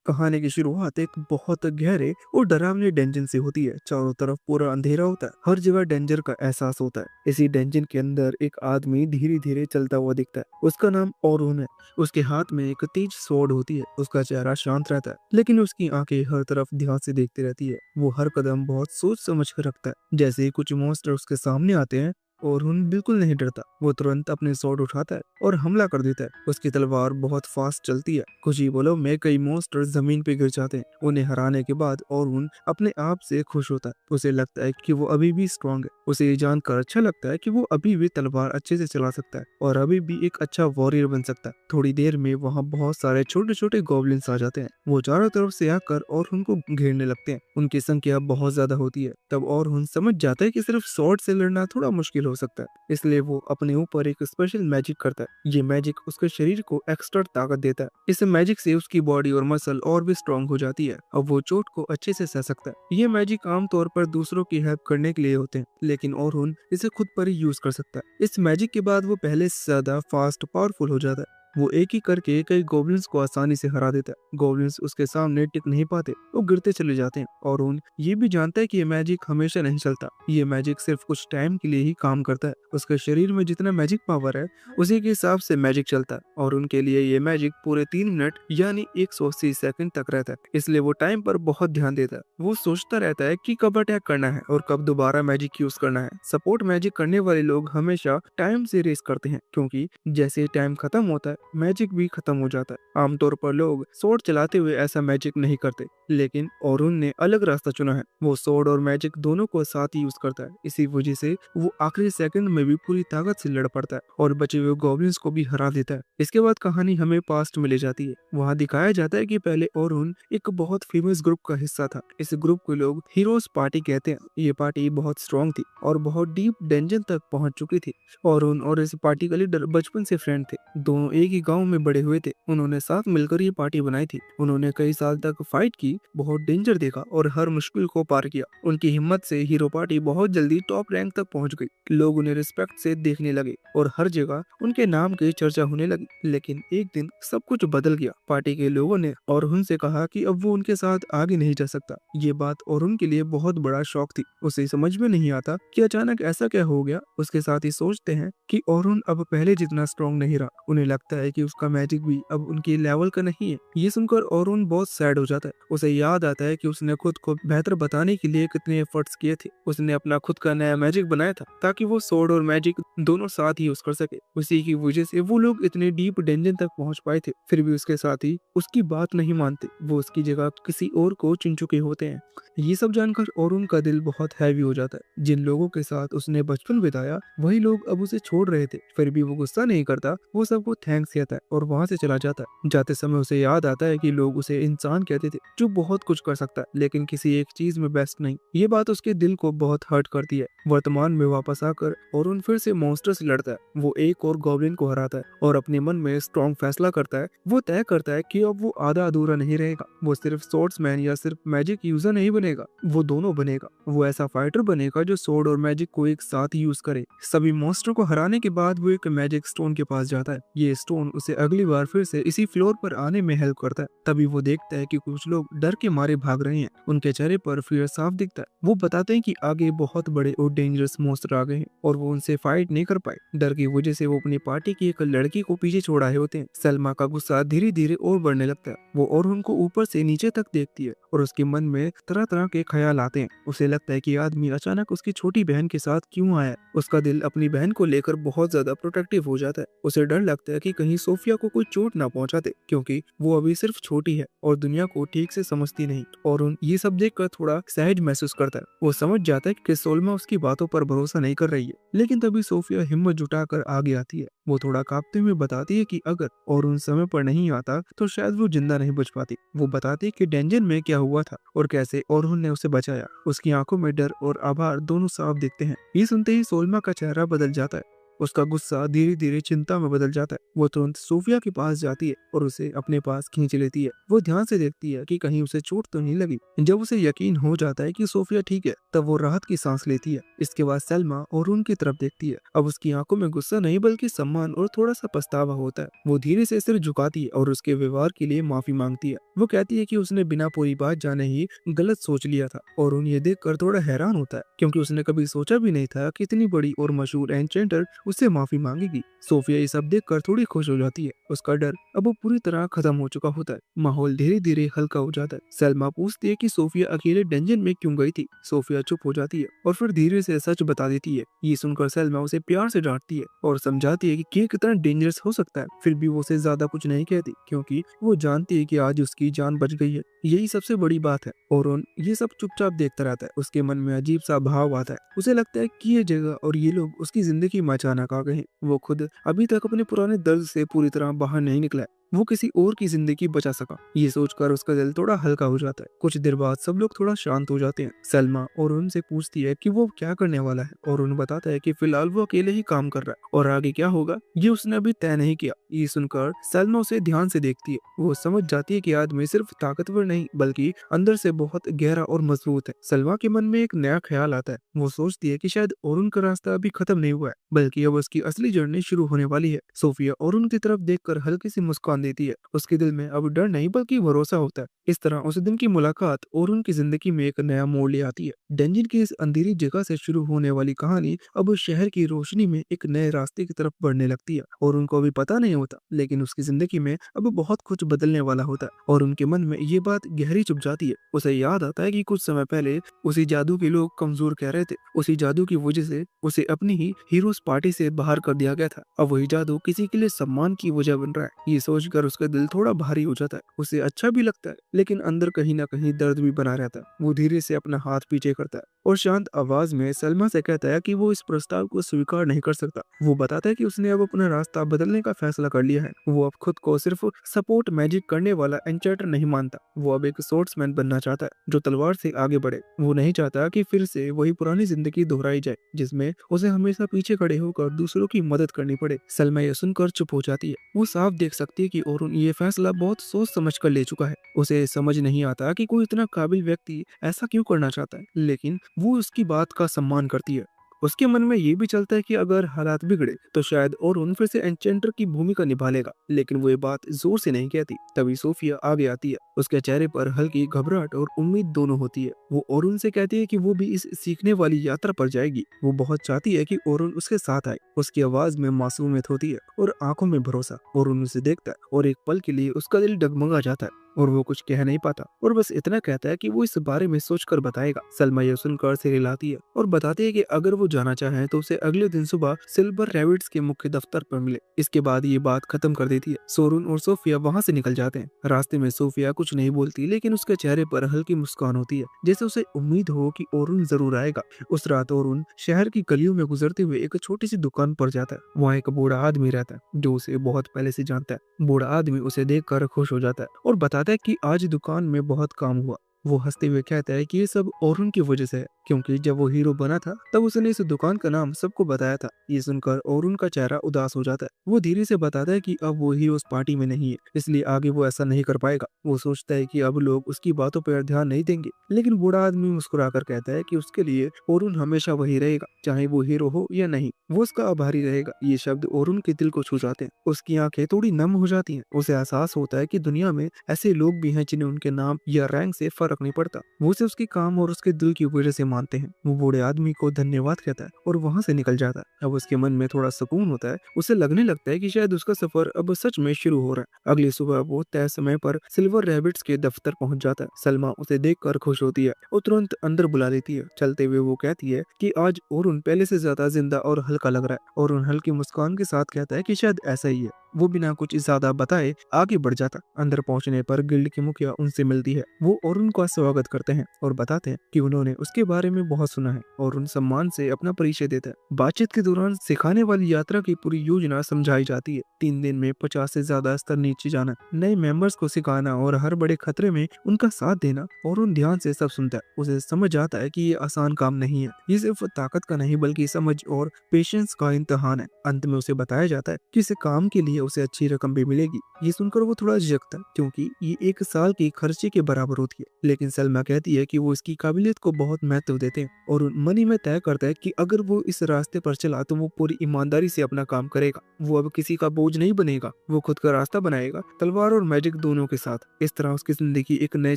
कहानी की शुरुआत एक बहुत गहरे और डरावने डेंजन से होती है। चारों तरफ पूरा अंधेरा होता है, हर जगह डेंजर का एहसास होता है। इसी डेंजन के अंदर एक आदमी धीरे धीरे चलता हुआ दिखता है। उसका नाम औरून है। उसके हाथ में एक तेज स्वॉर्ड होती है। उसका चेहरा शांत रहता है, लेकिन उसकी आंखें हर तरफ ध्यान से देखती रहती है। वो हर कदम बहुत सोच समझ कर रखता है। जैसे ही कुछ मॉन्स्टर उसके सामने आते हैं, औरून बिल्कुल नहीं डरता। वो तुरंत अपने स्वॉर्ड उठाता है और हमला कर देता है। उसकी तलवार बहुत फास्ट चलती है। कुछ ही बोलो में कई मॉन्स्टर जमीन पे गिर जाते हैं। उन्हें हराने के बाद औरून अपने आप से खुश होता है। उसे लगता है कि वो अभी भी स्ट्रांग है। उसे ये जानकर अच्छा लगता है कि वो अभी भी तलवार अच्छे से चला सकता है और अभी भी एक अच्छा वॉरियर बन सकता है। थोड़ी देर में वहाँ बहुत सारे छोटे छोटे गॉब्लिन्स आ जाते हैं। वो चारों तरफ से आकर और उनको घेरने लगते हैं। उनकी संख्या बहुत ज्यादा होती है। तब और समझ जाता है कि सिर्फ स्वॉर्ड से लड़ना थोड़ा मुश्किल हो सकता है। इसलिए वो अपने ऊपर एक स्पेशल मैजिक करता है। ये मैजिक उसके शरीर को एक्स्ट्रा ताकत देता है। इस मैजिक से उसकी बॉडी और मसल और भी स्ट्रांग हो जाती है। अब वो चोट को अच्छे से सह सकता है। ये मैजिक आमतौर पर दूसरों की हेल्प करने के लिए होते हैं, लेकिन और इसे खुद पर ही यूज कर सकता है। इस मैजिक के बाद वो पहले से ज्यादा फास्ट पावरफुल हो जाता है। वो एक ही करके कई गोब्लिन्स को आसानी से हरा देता है। गोब्लिन्स उसके सामने टिक नहीं पाते, वो गिरते चले जाते हैं। और ये भी जानता है कि ये मैजिक हमेशा नहीं चलता। ये मैजिक सिर्फ कुछ टाइम के लिए ही काम करता है। उसके शरीर में जितना मैजिक पावर है, उसी के हिसाब से मैजिक चलता है। और उनके लिए ये मैजिक पूरे 3 मिनट यानी 180 सेकंड तक रहता है। इसलिए वो टाइम पर बहुत ध्यान देता है। वो सोचता रहता है कि कब अटैक करना है और कब दोबारा मैजिक यूज करना है। सपोर्ट मैजिक करने वाले लोग हमेशा टाइम से रेस करते हैं, क्योंकि जैसे टाइम खत्म होता है मैजिक भी खत्म हो जाता है। आमतौर पर लोग स्वॉर्ड चलाते हुए ऐसा मैजिक नहीं करते, लेकिन औरून ने अलग रास्ता चुना है। वो स्वॉर्ड और मैजिक दोनों को साथ ही यूज करता है। इसी वजह से वो आखिरी सेकंड में भी पूरी ताकत से लड़ पड़ता है और बचे हुए गॉब्लिन्स को भी हरा देता है। इसके बाद कहानी हमें पास्ट में ले जाती है। वहाँ दिखाया जाता है कि पहले औरून एक बहुत फेमस ग्रुप का हिस्सा था। इस ग्रुप को लोग हीरोज पार्टी कहते हैं। ये पार्टी बहुत स्ट्रांग थी और बहुत डीप डेंजन तक पहुंच चुकी थी। औरून और इस पार्टी का लीडर बचपन से फ्रेंड थे। दोनों एक ही गांव में बड़े हुए थे। उन्होंने साथ मिलकर ये पार्टी बनाई थी। उन्होंने कई साल तक फाइट की, बहुत डेंजर देखा और हर मुश्किल को पार किया। उनकी हिम्मत से हीरो पार्टी बहुत जल्दी टॉप रैंक तक पहुंच गई। लोग उन्हें रिस्पेक्ट से देखने लगे और हर जगह उनके नाम की चर्चा होने लगी। लेकिन एक दिन सब कुछ बदल गया। पार्टी के लोगों ने और उनसे कहा कि अब वो उनके साथ आगे नहीं जा सकता। ये बात और उनके लिए बहुत बड़ा शौक थी। उसे समझ में नहीं आता कि अचानक ऐसा क्या हो गया। उसके साथ ही सोचते हैं कि औरून अब पहले जितना स्ट्रांग नहीं रहा। उन्हें लगता है कि उसका मैजिक भी अब उनके लेवल का नहीं है। ये सुनकर औरून बहुत सैड हो जाता है। उसे याद आता है कि उसने खुद को बेहतर बताने के लिए कितने एफर्ट्स किए थे। उसने अपना खुद का नया मैजिक बनाया था ताकि वो स्वॉर्ड और मैजिक दोनों साथ ही यूज कर सके। उसी की वजह से वो लोग इतने डीप डेंजन तक पहुंच पाए थे। फिर भी उसके साथ ही उसकी बात नहीं मानते। वो उसकी जगह किसी और को चुन चुके होते हैं। ये सब जानकर औरून का दिल बहुत हैवी हो जाता है। जिन लोगों के साथ उसने बचपन बिताया, वही लोग अब उसे छोड़ रहे थे। फिर भी वो गुस्सा नहीं करता। वो सबको थैंक्स कहता है और वहां से चला जाता है। जाते समय उसे याद आता है कि लोग उसे इंसान कहते थे जो बहुत कुछ कर सकता है, लेकिन किसी एक चीज में बेस्ट नहीं। ये बात उसके दिल को बहुत हर्ट करती है। वर्तमान में वापस आकर औरून फिर से मॉन्स्टर से लड़ता है। वो एक और गॉब्लिन को हराता है और अपने मन में स्ट्रॉन्ग फैसला करता है। वो तय करता है कि अब वो आधा अधूरा नहीं रहेगा। वो सिर्फ स्वॉर्ड्समैन या सिर्फ मैजिक यूजर नहीं बनेगा, वो दोनों बनेगा। वो ऐसा फाइटर बनेगा जो स्वॉर्ड और मैजिक को एक साथ यूज करे। सभी मॉन्स्टर को हराने के बाद वो एक मैजिक स्टोन के पास जाता है। ये स्टोन उसे अगली बार फिर से इसी फ्लोर पर आने में हेल्प करता है। तभी वो देखता है कि कुछ लोग डर के मारे भाग रहे हैं। उनके चेहरे पर फियर साफ दिखता है। वो बताते हैं कि आगे बहुत बड़े और डेंजरस मॉन्स्टर आ गए हैं और वो उनसे फाइट नहीं कर पाए। डर की वजह से वो अपनी पार्टी की एक लड़की को पीछे छोड़ आए होते हैं। सलमा का गुस्सा धीरे धीरे और बढ़ने लगता है। वो और उनको ऊपर से नीचे तक देखती है और उसके मन में तरह तरह के ख्याल आते हैं। उसे लगता है कि आदमी अचानक उसकी छोटी बहन के साथ क्यों आया। उसका दिल अपनी बहन को लेकर बहुत ज्यादा प्रोटेक्टिव हो जाता है। उसे डर लगता है कि कहीं सोफिया को कोई चोट ना पहुंचा दे, क्योंकि वो अभी सिर्फ छोटी है और दुनिया को ठीक से समझती नहीं। और ये सब देखकर थोड़ा सहज महसूस करता है। वो समझ जाता है कि सोल्मा उसकी बातों पर भरोसा नहीं कर रही है। लेकिन तभी सोफिया हिम्मत जुटाकर आगे आती है। वो थोड़ा कांपते हुए बताती है कि अगर और उन समय पर नहीं आता तो शायद वो जिंदा नहीं बच पाती। वो बताती है कि डेंजन में क्या हुआ था और कैसे और ने उसे बचाया। उसकी आंखों में डर और आभार दोनों साफ दिखते हैं। ये सुनते ही सोल्मा का चेहरा बदल जाता है। उसका गुस्सा धीरे धीरे चिंता में बदल जाता है। वो तुरंत सोफिया के पास जाती है और उसे अपने पास खींच लेती है। वो ध्यान से देखती है कि कहीं उसे चोट तो नहीं लगी। जब उसे यकीन हो जाता है कि सोफिया ठीक है, तब वो राहत की सांस लेती है। इसके बाद सलमा और उनकी तरफ देखती है। अब उसकी आंखों में गुस्सा नहीं बल्कि सम्मान और थोड़ा सा पछतावा होता है। वो धीरे से सिर झुकाती है और उसके व्यवहार के लिए माफी मांगती है। वो कहती है कि उसने बिना पूरी बात जाने ही गलत सोच लिया था। और उन ये देखकर थोड़ा हैरान होता है, क्योंकि उसने कभी सोचा भी नहीं था कि इतनी बड़ी और मशहूर एन्चेंटर उससे माफी मांगेगी। सोफिया ये सब देखकर थोड़ी खुश हो जाती है। उसका डर अब वो पूरी तरह खत्म हो चुका होता है। माहौल धीरे धीरे हल्का हो जाता है। सलमा पूछती है कि सोफिया अकेले डंजन में क्यों गई थी। सोफिया चुप हो जाती है और फिर धीरे से सच बता देती है। ये सुनकर सलमा उसे प्यार से डांटती है और समझाती है कि ये कितना डेंजरस हो सकता है। फिर भी वो उसे ज्यादा कुछ नहीं कहती, क्योंकि वो जानती है कि आज उसकी जान बच गई है। यही सबसे बड़ी बात है। और ये सब चुपचाप देखता रहता है। उसके मन में अजीब सा भाव आता है। उसे लगता है कि ये जगह और ये लोग उसकी जिंदगी में अचानक आ गए हैं। वो खुद अभी तक अपने पुराने दर्द से पूरी तरह बाहर नहीं निकला है। वो किसी और की जिंदगी बचा सका। ये सोचकर उसका दिल थोड़ा हल्का हो जाता है। कुछ देर बाद सब लोग थोड़ा शांत हो जाते हैं। सलमा और उनसे पूछती है कि वो क्या करने वाला है, और उन बताता है कि फिलहाल वो अकेले ही काम कर रहा है और आगे क्या होगा ये उसने अभी तय नहीं किया। ये सुनकर सलमा उसे ध्यान से देखती है। वो समझ जाती है कि आदमी सिर्फ ताकतवर नहीं बल्कि अंदर से बहुत गहरा और मजबूत है। सलमा के मन में एक नया ख्याल आता है। वो सोचती है कि शायद अरुण का रास्ता अभी खत्म नहीं हुआ है, बल्कि अब उसकी असली जर्नी शुरू होने वाली है। सोफिया अरुण की तरफ देखकर हल्की सी मुस्कान देती है। उसके दिल में अब डर नहीं बल्कि भरोसा होता है। इस तरह उस दिन की मुलाकात अरुण की जिंदगी में एक नया मोड़ ले आती है। डेंजिन की इस अंधेरी जगह से शुरू होने वाली कहानी अब शहर की रोशनी में एक नए रास्ते की तरफ बढ़ने लगती है। और उनको अभी पता नहीं होता, लेकिन उसकी जिंदगी में अब बहुत कुछ बदलने वाला होता है। और उनके मन में ये बात गहरी चुभ जाती है। उसे याद आता है कि कुछ समय पहले उसी जादू के लोग कमजोर कह रहे थे। उसी जादू की वजह से उसे अपनी ही हीरोज पार्टी से बाहर कर दिया गया था। अब वही जादू किसी के लिए सम्मान की वजह बन रहा है। ये सोचकर उसका दिल थोड़ा भारी हो जाता है। उसे अच्छा भी लगता है, लेकिन अंदर कहीं ना कहीं दर्द भी बना रहता है। वो धीरे से अपना हाथ पीछे करता है और शांत आवाज में सलमा से कहता है कि वो इस प्रस्ताव को स्वीकार नहीं कर सकता। वो बताता है कि उसने अब अपना रास्ता बदलने का फैसला कर लिया है। वो अब खुद को सिर्फ सपोर्ट मैजिक करने वाला एन्चेंटर नहीं मानता। वो अब एक सोर्ट्समैन बनना चाहता है जो तलवार से आगे बढ़े। वो नहीं चाहता कि फिर से वही पुरानी जिंदगी दोहराई जाए, जिसमें उसे हमेशा पीछे खड़े होकर दूसरों की मदद करनी पड़े। सलमा ये सुनकर चुप हो जाती है। वो साफ देख सकती है कि अरुण ये फैसला बहुत सोच समझ कर ले चुका है। उसे समझ नहीं आता कि कोई इतना काबिल व्यक्ति ऐसा क्यों करना चाहता है, लेकिन वो उसकी बात का सम्मान करती है। उसके मन में ये भी चलता है कि अगर हालात बिगड़े तो शायद अरुण फिर से एन्चेंटर की भूमिका निभा लेगा, लेकिन वो ये बात जोर से नहीं कहती। तभी सोफिया आगे आती है। उसके चेहरे पर हल्की घबराहट और उम्मीद दोनों होती है। वो अरुण से कहती है कि वो भी इस सीखने वाली यात्रा पर जाएगी। वो बहुत चाहती है कि अरुण उसके साथ आए। उसकी आवाज में मासूमियत होती है और आंखों में भरोसा। अरुण उसे देखता है और एक पल के लिए उसका दिल डगमगा जाता है। और वो कुछ कह नहीं पाता और बस इतना कहता है कि वो इस बारे में सोचकर बताएगा। सलमा ये सुनकर सिर हिलाती है और बताती है कि अगर वो जाना चाहे तो उसे अगले दिन सुबह सिल्वर रैबिट्स के मुख्य दफ्तर पर मिले। इसके बाद ये बात खत्म कर देती है। सोरून और सोफिया वहाँ से निकल जाते हैं। रास्ते में सोफिया कुछ नहीं बोलती, लेकिन उसके चेहरे पर हल्की मुस्कान होती है, जैसे उसे उम्मीद हो कि अरुण जरूर आएगा। उस रात अरुण शहर की गलियों में गुजरते हुए एक छोटी सी दुकान पर जाता है। वहाँ एक बूढ़ा आदमी रहता है जो उसे बहुत पहले से जानता है। बूढ़ा आदमी उसे देखकर खुश हो जाता है और बताता है कि आज दुकान में बहुत काम हुआ। वो हंसते हुए कहता है कि ये सब अरुण की वजह से है, क्योंकि जब वो हीरो बना था तब उसने इस दुकान का नाम सबको बताया था। ये सुनकर अरुण का चेहरा उदास हो जाता है। वो धीरे से बताता है कि अब वो हीरो उस पार्टी में नहीं है, इसलिए आगे वो ऐसा नहीं कर पाएगा। वो सोचता है कि अब लोग उसकी बातों पर ध्यान नहीं देंगे, लेकिन बूढ़ा आदमी मुस्कुराकर कहता है कि उसके लिए अरुण हमेशा वही रहेगा, चाहे वो हीरो हो या नहीं। वो उसका आभारी रहेगा। ये शब्द अरुण के दिल को छू जाते हैं। उसकी आंखें थोड़ी नम हो जाती हैं। उसे एहसास होता है कि दुनिया में ऐसे लोग भी हैं जिन्हें उनके नाम या रैंक से फर्क नहीं पड़ता। वो उसे उसके काम और उसके दिल की वजह से मानते हैं। वो बूढ़े आदमी को धन्यवाद कहता है और वहां से निकल जाता है। अब उसके मन में थोड़ा सुकून होता है। उसे लगने लगता है कि शायद उसका सफर अब सच में शुरू हो रहा है। अगली सुबह वो तय समय पर सिल्वर रैबिट्स के दफ्तर पहुंच जाता है। सलमा उसे देखकर खुश होती है और तुरंत अंदर बुला लेती है। चलते हुए वो कहती है कि आज अरुण पहले से ज्यादा जिंदा और हल्का लग रहा है। और उन हल्की मुस्कान के साथ कहता है कि शायद ऐसा ही है। वो बिना कुछ ज्यादा बताए आगे बढ़ जाता। अंदर पहुंचने पर गिल्ड की मुखिया उनसे मिलती है। वो और उनका स्वागत करते हैं और बताते हैं कि उन्होंने उसके बारे में बहुत सुना है और उन सम्मान से अपना परिचय देता है। बातचीत के दौरान सिखाने वाली यात्रा की पूरी योजना समझाई जाती है। 3 दिन में 50 से ज्यादा स्तर नीचे जाना, नए मेंबर्स को सिखाना और हर बड़े खतरे में उनका साथ देना। और उन ध्यान से सब सुनता है। उसे समझ आता है कि ये आसान काम नहीं है। ये सिर्फ ताकत का नहीं बल्कि समझ और पेशेंस का इम्तिहान है। अंत में उसे बताया जाता है कि इस काम के लिए उसे अच्छी रकम भी मिलेगी। ये सुनकर वो थोड़ा झिझकता है क्योंकि ये 1 साल की खर्चे के बराबर होती है। लेकिन सलमा कहती है कि वो इसकी काबिलियत को बहुत महत्व देते हैं और मनी में तय करता है कि अगर वो इस रास्ते पर चला तो वो पूरी ईमानदारी से अपना काम करेगा। वो अब किसी का बोझ नहीं बनेगा। वो खुद का रास्ता बनाएगा, तलवार और मैजिक दोनों के साथ। इस तरह उसकी जिंदगी एक नए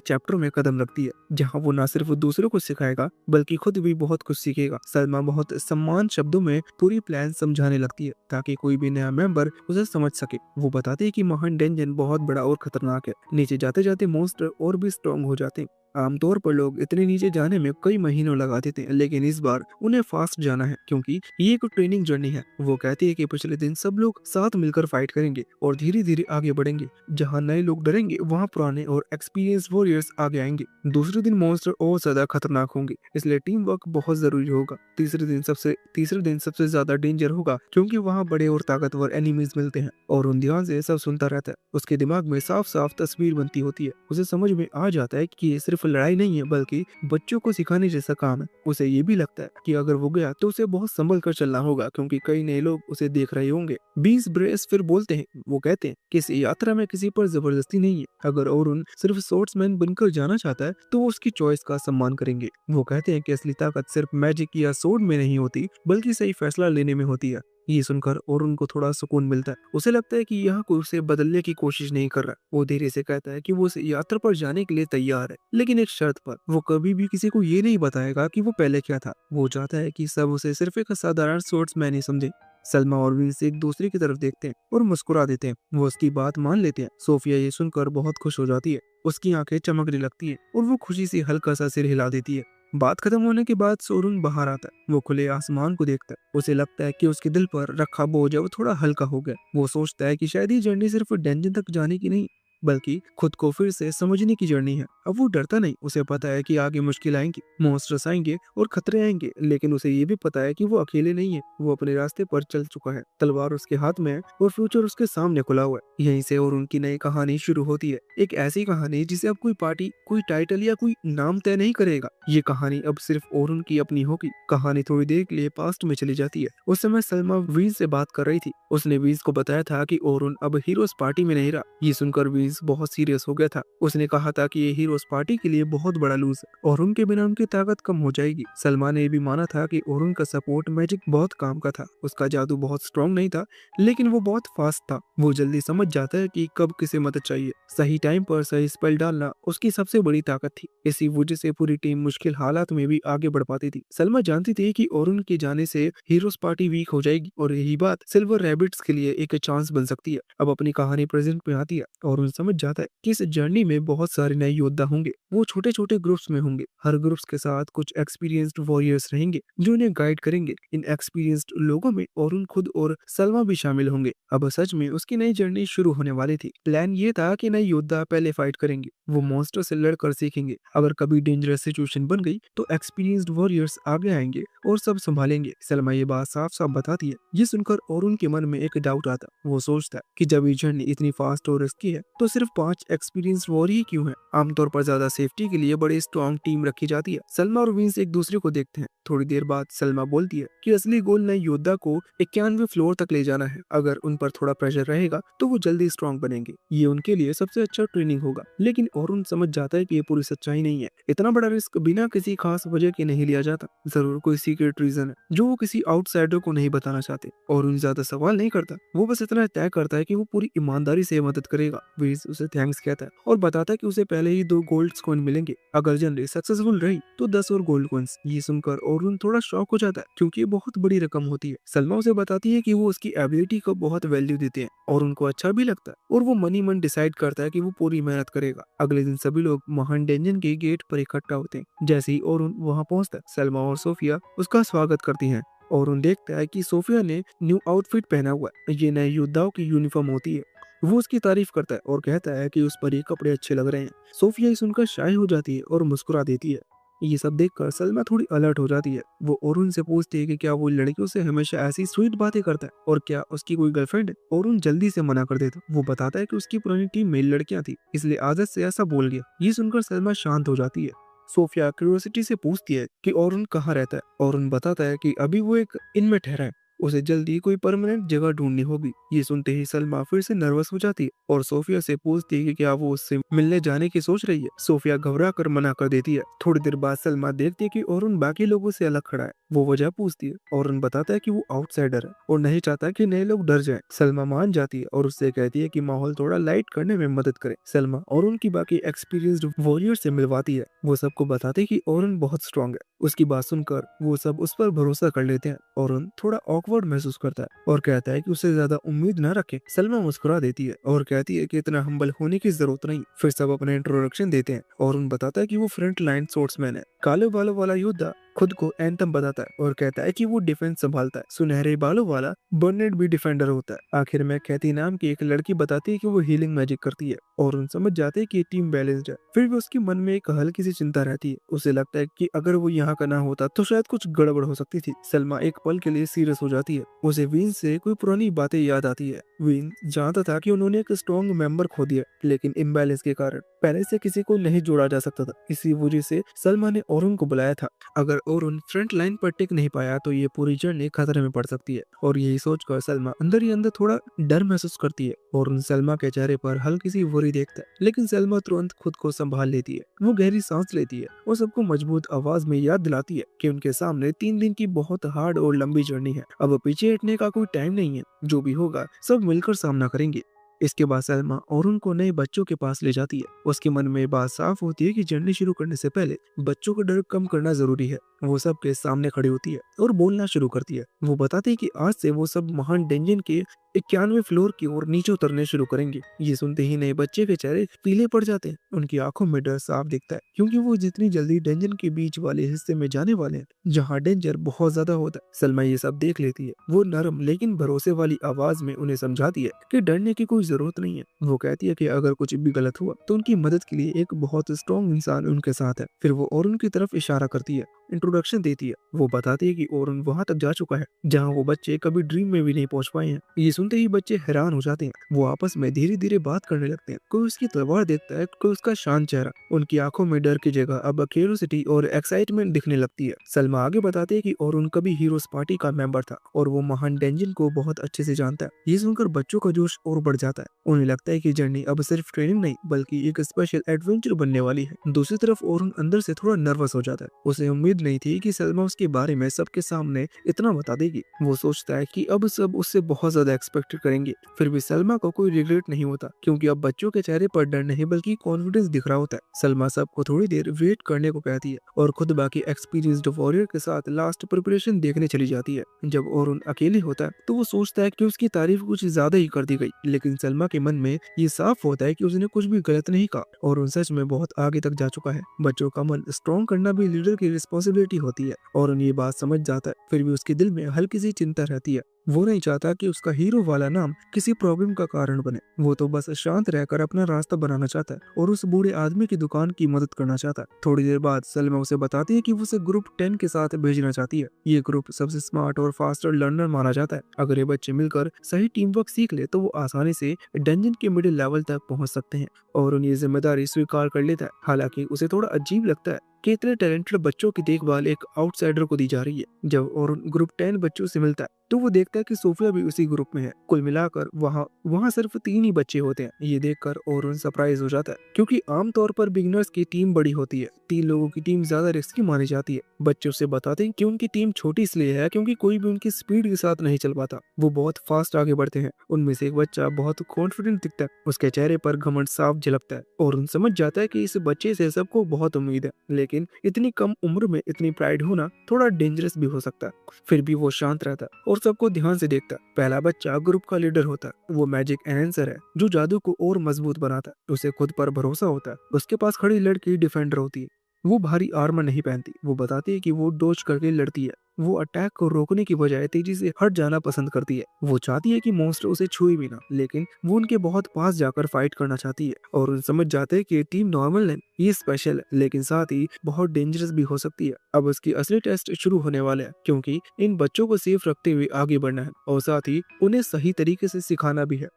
चैप्टर में कदम रखती है, जहाँ वो न सिर्फ दूसरों को सिखाएगा बल्कि खुद भी बहुत कुछ सीखेगा। सलमा बहुत सम्मान शब्दों में पूरी प्लान समझाने लगती है ताकि कोई भी नया मेंबर उसे समझ सके। वो बताते हैं कि महान डेंजन बहुत बड़ा और खतरनाक है। नीचे जाते जाते मॉन्स्टर और भी स्ट्रॉन्ग हो जाते हैं। आमतौर पर लोग इतने नीचे जाने में कई महीनों लगा देते हैं, लेकिन इस बार उन्हें फास्ट जाना है क्योंकि ये एक ट्रेनिंग जर्नी है। वो कहते हैं कि पिछले दिन सब लोग साथ मिलकर फाइट करेंगे और धीरे धीरे आगे बढ़ेंगे। जहाँ नए लोग डरेंगे वहाँ पुराने और एक्सपीरियंस वॉरियर्स आगे आएंगे। दूसरे दिन मॉन्स्टर और ज्यादा खतरनाक होंगे, इसलिए टीम वर्क बहुत जरूरी होगा। तीसरे दिन सबसे ज्यादा डेंजर होगा क्योंकि वहाँ बड़े और ताकतवर एनिमीज मिलते हैं। और उन ध्यान से सब सुनता रहता है। उसके दिमाग में साफ साफ तस्वीर बनती होती है। उसे समझ में आ जाता है कि ये सिर्फ लड़ाई नहीं है बल्कि बच्चों को सिखाने जैसा काम है। उसे ये भी लगता है कि अगर वो गया तो उसे बहुत संभल कर चलना होगा क्योंकि कई नए लोग उसे देख रहे होंगे। बीस ब्रेस फिर बोलते हैं, वो कहते हैं कि इस यात्रा में किसी पर जबरदस्ती नहीं है। अगर औरुन सिर्फ स्पोर्ट्समैन बनकर जाना चाहता है तो वो उसकी चॉइस का सम्मान करेंगे। वो कहते हैं कि असली ताकत सिर्फ मैजिक या सोर्ड में नहीं होती बल्कि सही फैसला लेने में होती है। ये सुनकर और उनको थोड़ा सुकून मिलता है। उसे लगता है कि यह कोई उसे बदलने की कोशिश नहीं कर रहा। वो धीरे से कहता है कि वो इस यात्रा पर जाने के लिए तैयार है, लेकिन एक शर्त पर। वो कभी भी किसी को ये नहीं बताएगा कि वो पहले क्या था। वो चाहता है कि सब उसे सिर्फ एक साधारण स्पोर्ट्समैन ही समझे। सलमा और विंस एक दूसरे की तरफ देखते हैं और मुस्कुरा देते हैं। वो उसकी बात मान लेते हैं। सोफिया ये सुनकर बहुत खुश हो जाती है। उसकी आंखें चमकने लगती है और वो खुशी से हल्का सा सिर हिला देती है। बात खत्म होने के बाद सोरुन बाहर आता है। वो खुले आसमान को देखता है। उसे लगता है कि उसके दिल पर रखा बोझ अब थोड़ा हल्का हो गया। वो सोचता है कि शायद ये जर्नी सिर्फ डेंजन तक जाने की नहीं बल्कि खुद को फिर से समझने की जर्नी है। अब वो डरता नहीं। उसे पता है कि आगे मुश्किल आएंगी, मॉन्स्टर्स आएंगे और खतरे आएंगे, लेकिन उसे ये भी पता है कि वो अकेले नहीं है। वो अपने रास्ते पर चल चुका है, तलवार उसके हाथ में है और फ्यूचर उसके सामने खुला हुआ है। यहीं से और उनकी नई कहानी शुरू होती है। एक ऐसी कहानी जिसे अब कोई पार्टी, कोई टाइटल या कोई नाम तय नहीं करेगा। ये कहानी अब सिर्फ और उनकी अपनी होगी। कहानी थोड़ी देर के लिए पास्ट में चली जाती है। उस समय सलमा वीज से बात कर रही थी। उसने वीज को बताया था कि ओरुन अब हीरोज पार्टी में नहीं रहा। ये सुनकर वीज बहुत सीरियस हो गया था। उसने कहा था कि ये हीरोज पार्टी के लिए बहुत बड़ा लूज है और उनके बिना उनकी ताकत कम हो जाएगी। सलमा ने भी माना था कि ओरुन का सपोर्ट मैजिक बहुत काम का था। उसका जादू बहुत स्ट्रॉन्ग नहीं था, लेकिन वो बहुत फास्ट था। वो जल्दी समझ जाता है कि कब किसे मदद चाहिए। सही टाइम पर सही स्पेल डालना उसकी सबसे बड़ी ताकत थी। इसी वजह से पूरी टीम मुश्किल हालात में भी आगे बढ़ पाती थी। सलमा जानती थी कि ओरुन के जाने से हीरोज पार्टी वीक हो जाएगी और यही बात सिल्वर रैबिट्स के लिए एक चांस बन सकती है। अब अपनी कहानी प्रेजेंट में आती है और उन समझ जाता है कि इस जर्नी में बहुत सारे नए योद्धा होंगे। वो छोटे छोटे ग्रुप्स में होंगे। हर ग्रुप्स के साथ कुछ एक्सपीरियंस्ड वॉरियर्स रहेंगे जो उन्हें गाइड करेंगे। इन एक्सपीरियंस्ड लोगों में ओरुन खुद और सलमा भी शामिल होंगे। अब सच में उसकी नई जर्नी शुरू होने वाली थी। प्लान ये था कि नए योद्धा पहले फाइट करेंगे। वो मॉन्स्टर से लड़कर सीखेंगे। अगर कभी डेंजरस सिचुएशन बन गई तो एक्सपीरियंस्ड वॉरियर्स आगे आएंगे और सब संभालेंगे। सलमा ये बात साफ साफ बताती है। ये सुनकर ओरुन के मन में एक डाउट आता। वो सोचता है कि जब ये जर्नी इतनी फास्ट और रिस्की है तो सिर्फ 5 एक्सपीरियंस्ड वॉरियर क्यों है। आमतौर पर ज्यादा सेफ्टी के लिए बड़ी स्ट्रॉन्ग टीम रखी जाती है। सलमा और विंस एक दूसरे को देखते हैं। थोड़ी देर बाद सलमा बोलती है कि असली गोल नए योद्धा को 91वें फ्लोर तक ले जाना है। अगर उन पर थोड़ा प्रेशर रहेगा तो वो जल्दी स्ट्रॉन्ग बनेंगे। ये उनके लिए सबसे अच्छा ट्रेनिंग होगा। लेकिन ओरुन समझ जाता है कि ये पूरी सच्चाई नहीं है। इतना बड़ा रिस्क बिना किसी खास वजह के नहीं लिया जाता। जरूर कोई सीक्रेट रीजन है जो वो किसी आउटसाइडर को नहीं बताना चाहते। ओरुन ज्यादा सवाल नहीं करता। वो बस इतना तय करता है कि वो पूरी ईमानदारी से मदद करेगा। विज उसे थैंक्स कहता है और बताता है कि उसे पहले ही 2 गोल्ड कॉइन मिलेंगे। अगर जर्नी सक्सेसफुल रही तो 10 और गोल्ड कॉइन्स। ये सुनकर ओरुन थोड़ा शॉक हो जाता है क्योंकि ये बहुत बड़ी रकम होती है। सलमा उसे बताती है कि वो उसकी एबिलिटी को बहुत वैल्यू देते हैं और उनको अच्छा भी लगता है और वो मनी मन डिसाइड करता है कि वो पूरी मेहनत करेगा। अगले दिन सभी लोग महान डेंजन के गेट पर इकट्ठा होते हैं। जैसे ही ओरुन वहां पहुंचता है, सलमा और सोफिया उसका स्वागत करती हैं। और उन देखता है कि सोफिया ने न्यू आउटफिट पहना हुआ है, ये नए योद्धाओं की यूनिफॉर्म होती है। वो उसकी तारीफ करता है और कहता है कि उस पर ये कपड़े अच्छे लग रहे हैं। सोफिया ये सुनकर शाय हो जाती है और मुस्कुरा देती है। ये सब देखकर सलमा थोड़ी अलर्ट हो जाती है। वो ओरुन से पूछती है कि क्या वो लड़कियों से हमेशा ऐसी स्वीट बातें करता है और क्या उसकी कोई गर्लफ्रेंड है। ओरुन जल्दी से मना कर देता। वो बताता है कि उसकी पुरानी टीम में लड़कियां थी, इसलिए आदत से ऐसा बोल गया। ये सुनकर सलमा शांत हो जाती है। सोफिया क्यूरियोसिटी से पूछती है कि ओरुन कहाँ रहता है। ओरुन बताता है कि अभी वो एक इन में ठहरा है, उसे जल्दी कोई परमानेंट जगह ढूंढनी होगी। ये सुनते ही सलमा फिर से नर्वस हो जाती है और सोफिया से पूछती है कि क्या वो उससे मिलने जाने की सोच रही है। सोफिया घबरा कर मना कर देती है। थोड़ी देर बाद सलमा देखती है कि ओरुन बाकी लोगों से अलग खड़ा है। वो वजह पूछती है। ओरुन बताता है कि वो आउटसाइडर है और नहीं चाहता कि नए लोग डर जाएं। सलमा मान जाती है और उससे कहती है कि माहौल थोड़ा लाइट करने में मदद करे। सलमा ओरुन की बाकी एक्सपीरियंस्ड वॉरियर से मिलवाती है। वो सबको बताते हैं कि ओरुन बहुत स्ट्रांग है। उसकी बात सुनकर वो सब उस पर भरोसा कर लेते हैं। ओरुन थोड़ा ऑकवर्ड महसूस करता है और कहता है कि उससे ज्यादा उम्मीद न रखे। सलमा मुस्कुरा देती है और कहती है कि इतना हम्बल होने की जरूरत नहीं। फिर सब अपने इंट्रोडक्शन देते हैं। ओरुन बताता है कि वो फ्रंट लाइन स्पोर्ट्समैन है। काले बालों वाला योद्धा खुद को एंथम बताता है और कहता है कि वो डिफेंस संभालता है। सुनहरे बालों वाला बर्नेट भी डिफेंडर होता है। आखिर में कैथी नाम की एक लड़की बताती है कि वो हीलिंग मैजिक करती है और उन समझ जाते हैं कि टीम बैलेंस्ड है। फिर भी उसके मन में एक हल्की सी चिंता रहती है। उसे लगता है कि अगर वो यहाँ का ना होता तो शायद कुछ गड़बड़ हो सकती थी। सलमा एक पल के लिए सीरियस हो जाती है। उसे वीन से कोई पुरानी बातें याद आती है। वीन जानता था कि उन्होंने एक स्ट्रॉन्ग मेंबर खो दिया, लेकिन इम्बैलेंस के कारण पहले से किसी को नहीं जोड़ा जा सकता था। इसी वजह से सलमा ने ओरुन को बुलाया था। अगर ओरुन फ्रंट लाइन पर टिक नहीं पाया तो ये पूरी जर्नी खतरे में पड़ सकती है। और यही सोचकर सलमा अंदर ही अंदर थोड़ा डर महसूस करती है। ओरुन सलमा के चेहरे पर हल्की सी वरी देखता है, लेकिन सलमा तुरंत खुद को संभाल लेती है। वो गहरी सांस लेती है और सबको मजबूत आवाज में याद दिलाती है कि उनके सामने 3 दिन की बहुत हार्ड और लंबी जर्नी है। अब पीछे हटने का कोई टाइम नहीं है। जो भी होगा सब मिलकर सामना करेंगे। इसके बाद सलमा ओरुन को नए बच्चों के पास ले जाती है। उसके मन में बात साफ होती है कि जर्नी शुरू करने से पहले बच्चों का डर कम करना जरूरी है। वो सबके सामने खड़ी होती है और बोलना शुरू करती है। वो बताती है कि आज से वो सब महान डेंजन के 91वें फ्लोर की ओर नीचे उतरने शुरू करेंगे। ये सुनते ही नए बच्चे के चेहरे पीले पड़ जाते हैं। उनकी आंखों में डर साफ दिखता है, क्योंकि वो जितनी जल्दी डेंजन के बीच वाले हिस्से में जाने वाले हैं जहाँ डेंजर बहुत ज्यादा होता है। सलमा ये सब देख लेती है। वो नरम लेकिन भरोसे वाली आवाज में उन्हें समझाती है कि डरने की कोई जरूरत नहीं है। वो कहती है कि अगर कुछ भी गलत हुआ तो उनकी मदद के लिए एक बहुत स्ट्रॉन्ग इंसान उनके साथ है। फिर वो ओरुन की तरफ इशारा करती है, इंट्रोडक्शन देती है। वो बताती है कि ओरुन वहां तक जा चुका है जहां वो बच्चे कभी ड्रीम में भी नहीं पहुंच पाए हैं। ये सुनते ही बच्चे हैरान हो जाते हैं। वो आपस में धीरे धीरे बात करने लगते हैं। कोई उसकी तलवार देखता है, कोई उसका शांत चेहरा। उनकी आंखों में डर की जगह अब क्यूरियोसिटी और एक्साइटमेंट दिखने लगती है। सलमा आगे बताती है कि ओरुन कभी हीरोज पार्टी का मेंबर था और वो महान डेंजन को बहुत अच्छे से जानता है। ये सुनकर बच्चों का जोश और बढ़ जाता है। उन्हें लगता है कि जर्नी अब सिर्फ ट्रेनिंग नहीं बल्कि एक स्पेशल एडवेंचर बनने वाली है। दूसरी तरफ ओरुन अंदर से थोड़ा नर्वस हो जाता है। उसे उम्मीद नहीं थी कि सलमा उसके बारे में सबके सामने इतना बता देगी। वो सोचता है कि अब सब उससे बहुत ज्यादा एक्सपेक्ट करेंगे। फिर भी सलमा को कोई रिग्रेट नहीं होता, क्योंकि अब बच्चों के चेहरे पर डर नहीं बल्कि कॉन्फिडेंस दिख रहा होता है। सलमा सबको थोड़ी देर वेट करने को कहती है और खुद बाकी एक्सपीरियंस्ड वॉरियर के साथ लास्ट प्रिपरेशन देखने चली जाती है। जब ओरुन अकेले होता है तो वो सोचता है कि उसकी तारीफ कुछ ज्यादा ही कर दी गई, लेकिन सलमा के मन में ये साफ होता है कि उसने कुछ भी गलत नहीं कहा और उन सच में बहुत आगे तक जा चुका है। बच्चों का मन स्ट्रॉन्ग करना भी लीडर की रिस्पॉन्सिबिलिटी होती है और उन ये बात समझ जाता है। फिर भी उसके दिल में हल्की सी चिंता रहती है। वो नहीं चाहता कि उसका हीरो वाला नाम किसी प्रॉब्लम का कारण बने। वो तो बस शांत रहकर अपना रास्ता बनाना चाहता है और उस बूढ़े आदमी की दुकान की मदद करना चाहता है। थोड़ी देर बाद सलमा उसे बताती है कि वो उसे ग्रुप 10 के साथ भेजना चाहती है। ये ग्रुप सबसे स्मार्ट और फास्टर लर्नर माना जाता है। अगर ये बच्चे मिलकर सही टीम वर्क सीख ले तो वो आसानी से डंजन के मिडिल लेवल तक पहुंच सकते हैं। और उन ये जिम्मेदारी स्वीकार कर लेता है। हालांकि उसे थोड़ा अजीब लगता है कि इतने टैलेंटेड बच्चों की देखभाल एक आउटसाइडर को दी जा रही है। जब और ग्रुप 10 बच्चों से मिलता है तो वो देखता है कि सोफिया भी उसी ग्रुप में है। कुल मिलाकर वहाँ सिर्फ 3 ही बच्चे होते हैं। ये देखकर ओरुन सरप्राइज हो जाता है, क्योंकि आमतौर पर बिगिनर्स की टीम बड़ी होती है। 3 लोगों की टीम ज्यादा रिस्की मानी जाती है। बच्चे उससे बताते हैं कि उनकी टीम छोटी इसलिए है क्योंकि कोई भी उनकी स्पीड के साथ नहीं चल पाता। वो बहुत फास्ट आगे बढ़ते हैं। उनमें से एक बच्चा बहुत कॉन्फिडेंट दिखता है। उसके चेहरे पर घमंड साफ झलकता है। ओरुन समझ जाता है कि इस बच्चे से सबको बहुत उम्मीद है, लेकिन इतनी कम उम्र में इतनी प्राइड होना थोड़ा डेंजरस भी हो सकता है। फिर भी वो शांत रहता है और सबको ध्यान से देखता है। पहला बच्चा ग्रुप का लीडर होता है। वो मैजिक एनहेंसर है जो जादू को और मजबूत बनाता है। उसे खुद पर भरोसा होता है। उसके पास खड़ी लड़की डिफेंडर होती है। वो भारी आर्मर नहीं पहनती। वो बताती है कि वो डोज करके लड़ती है। वो अटैक को रोकने की बजाय तेजी से हट जाना पसंद करती है। वो चाहती है कि मॉन्स्टर उसे छुए भी ना, लेकिन वो उनके बहुत पास जाकर फाइट करना चाहती है। और उन समझ जाते हैं कि ये टीम नॉर्मल नहीं, ये स्पेशल है, लेकिन साथ ही बहुत डेंजरस भी हो सकती है। अब उसकी असली टेस्ट शुरू होने वाले हैं, क्योंकि इन बच्चों को सेफ रखते हुए आगे बढ़ना है और साथ ही उन्हें सही तरीके से सिखाना भी है।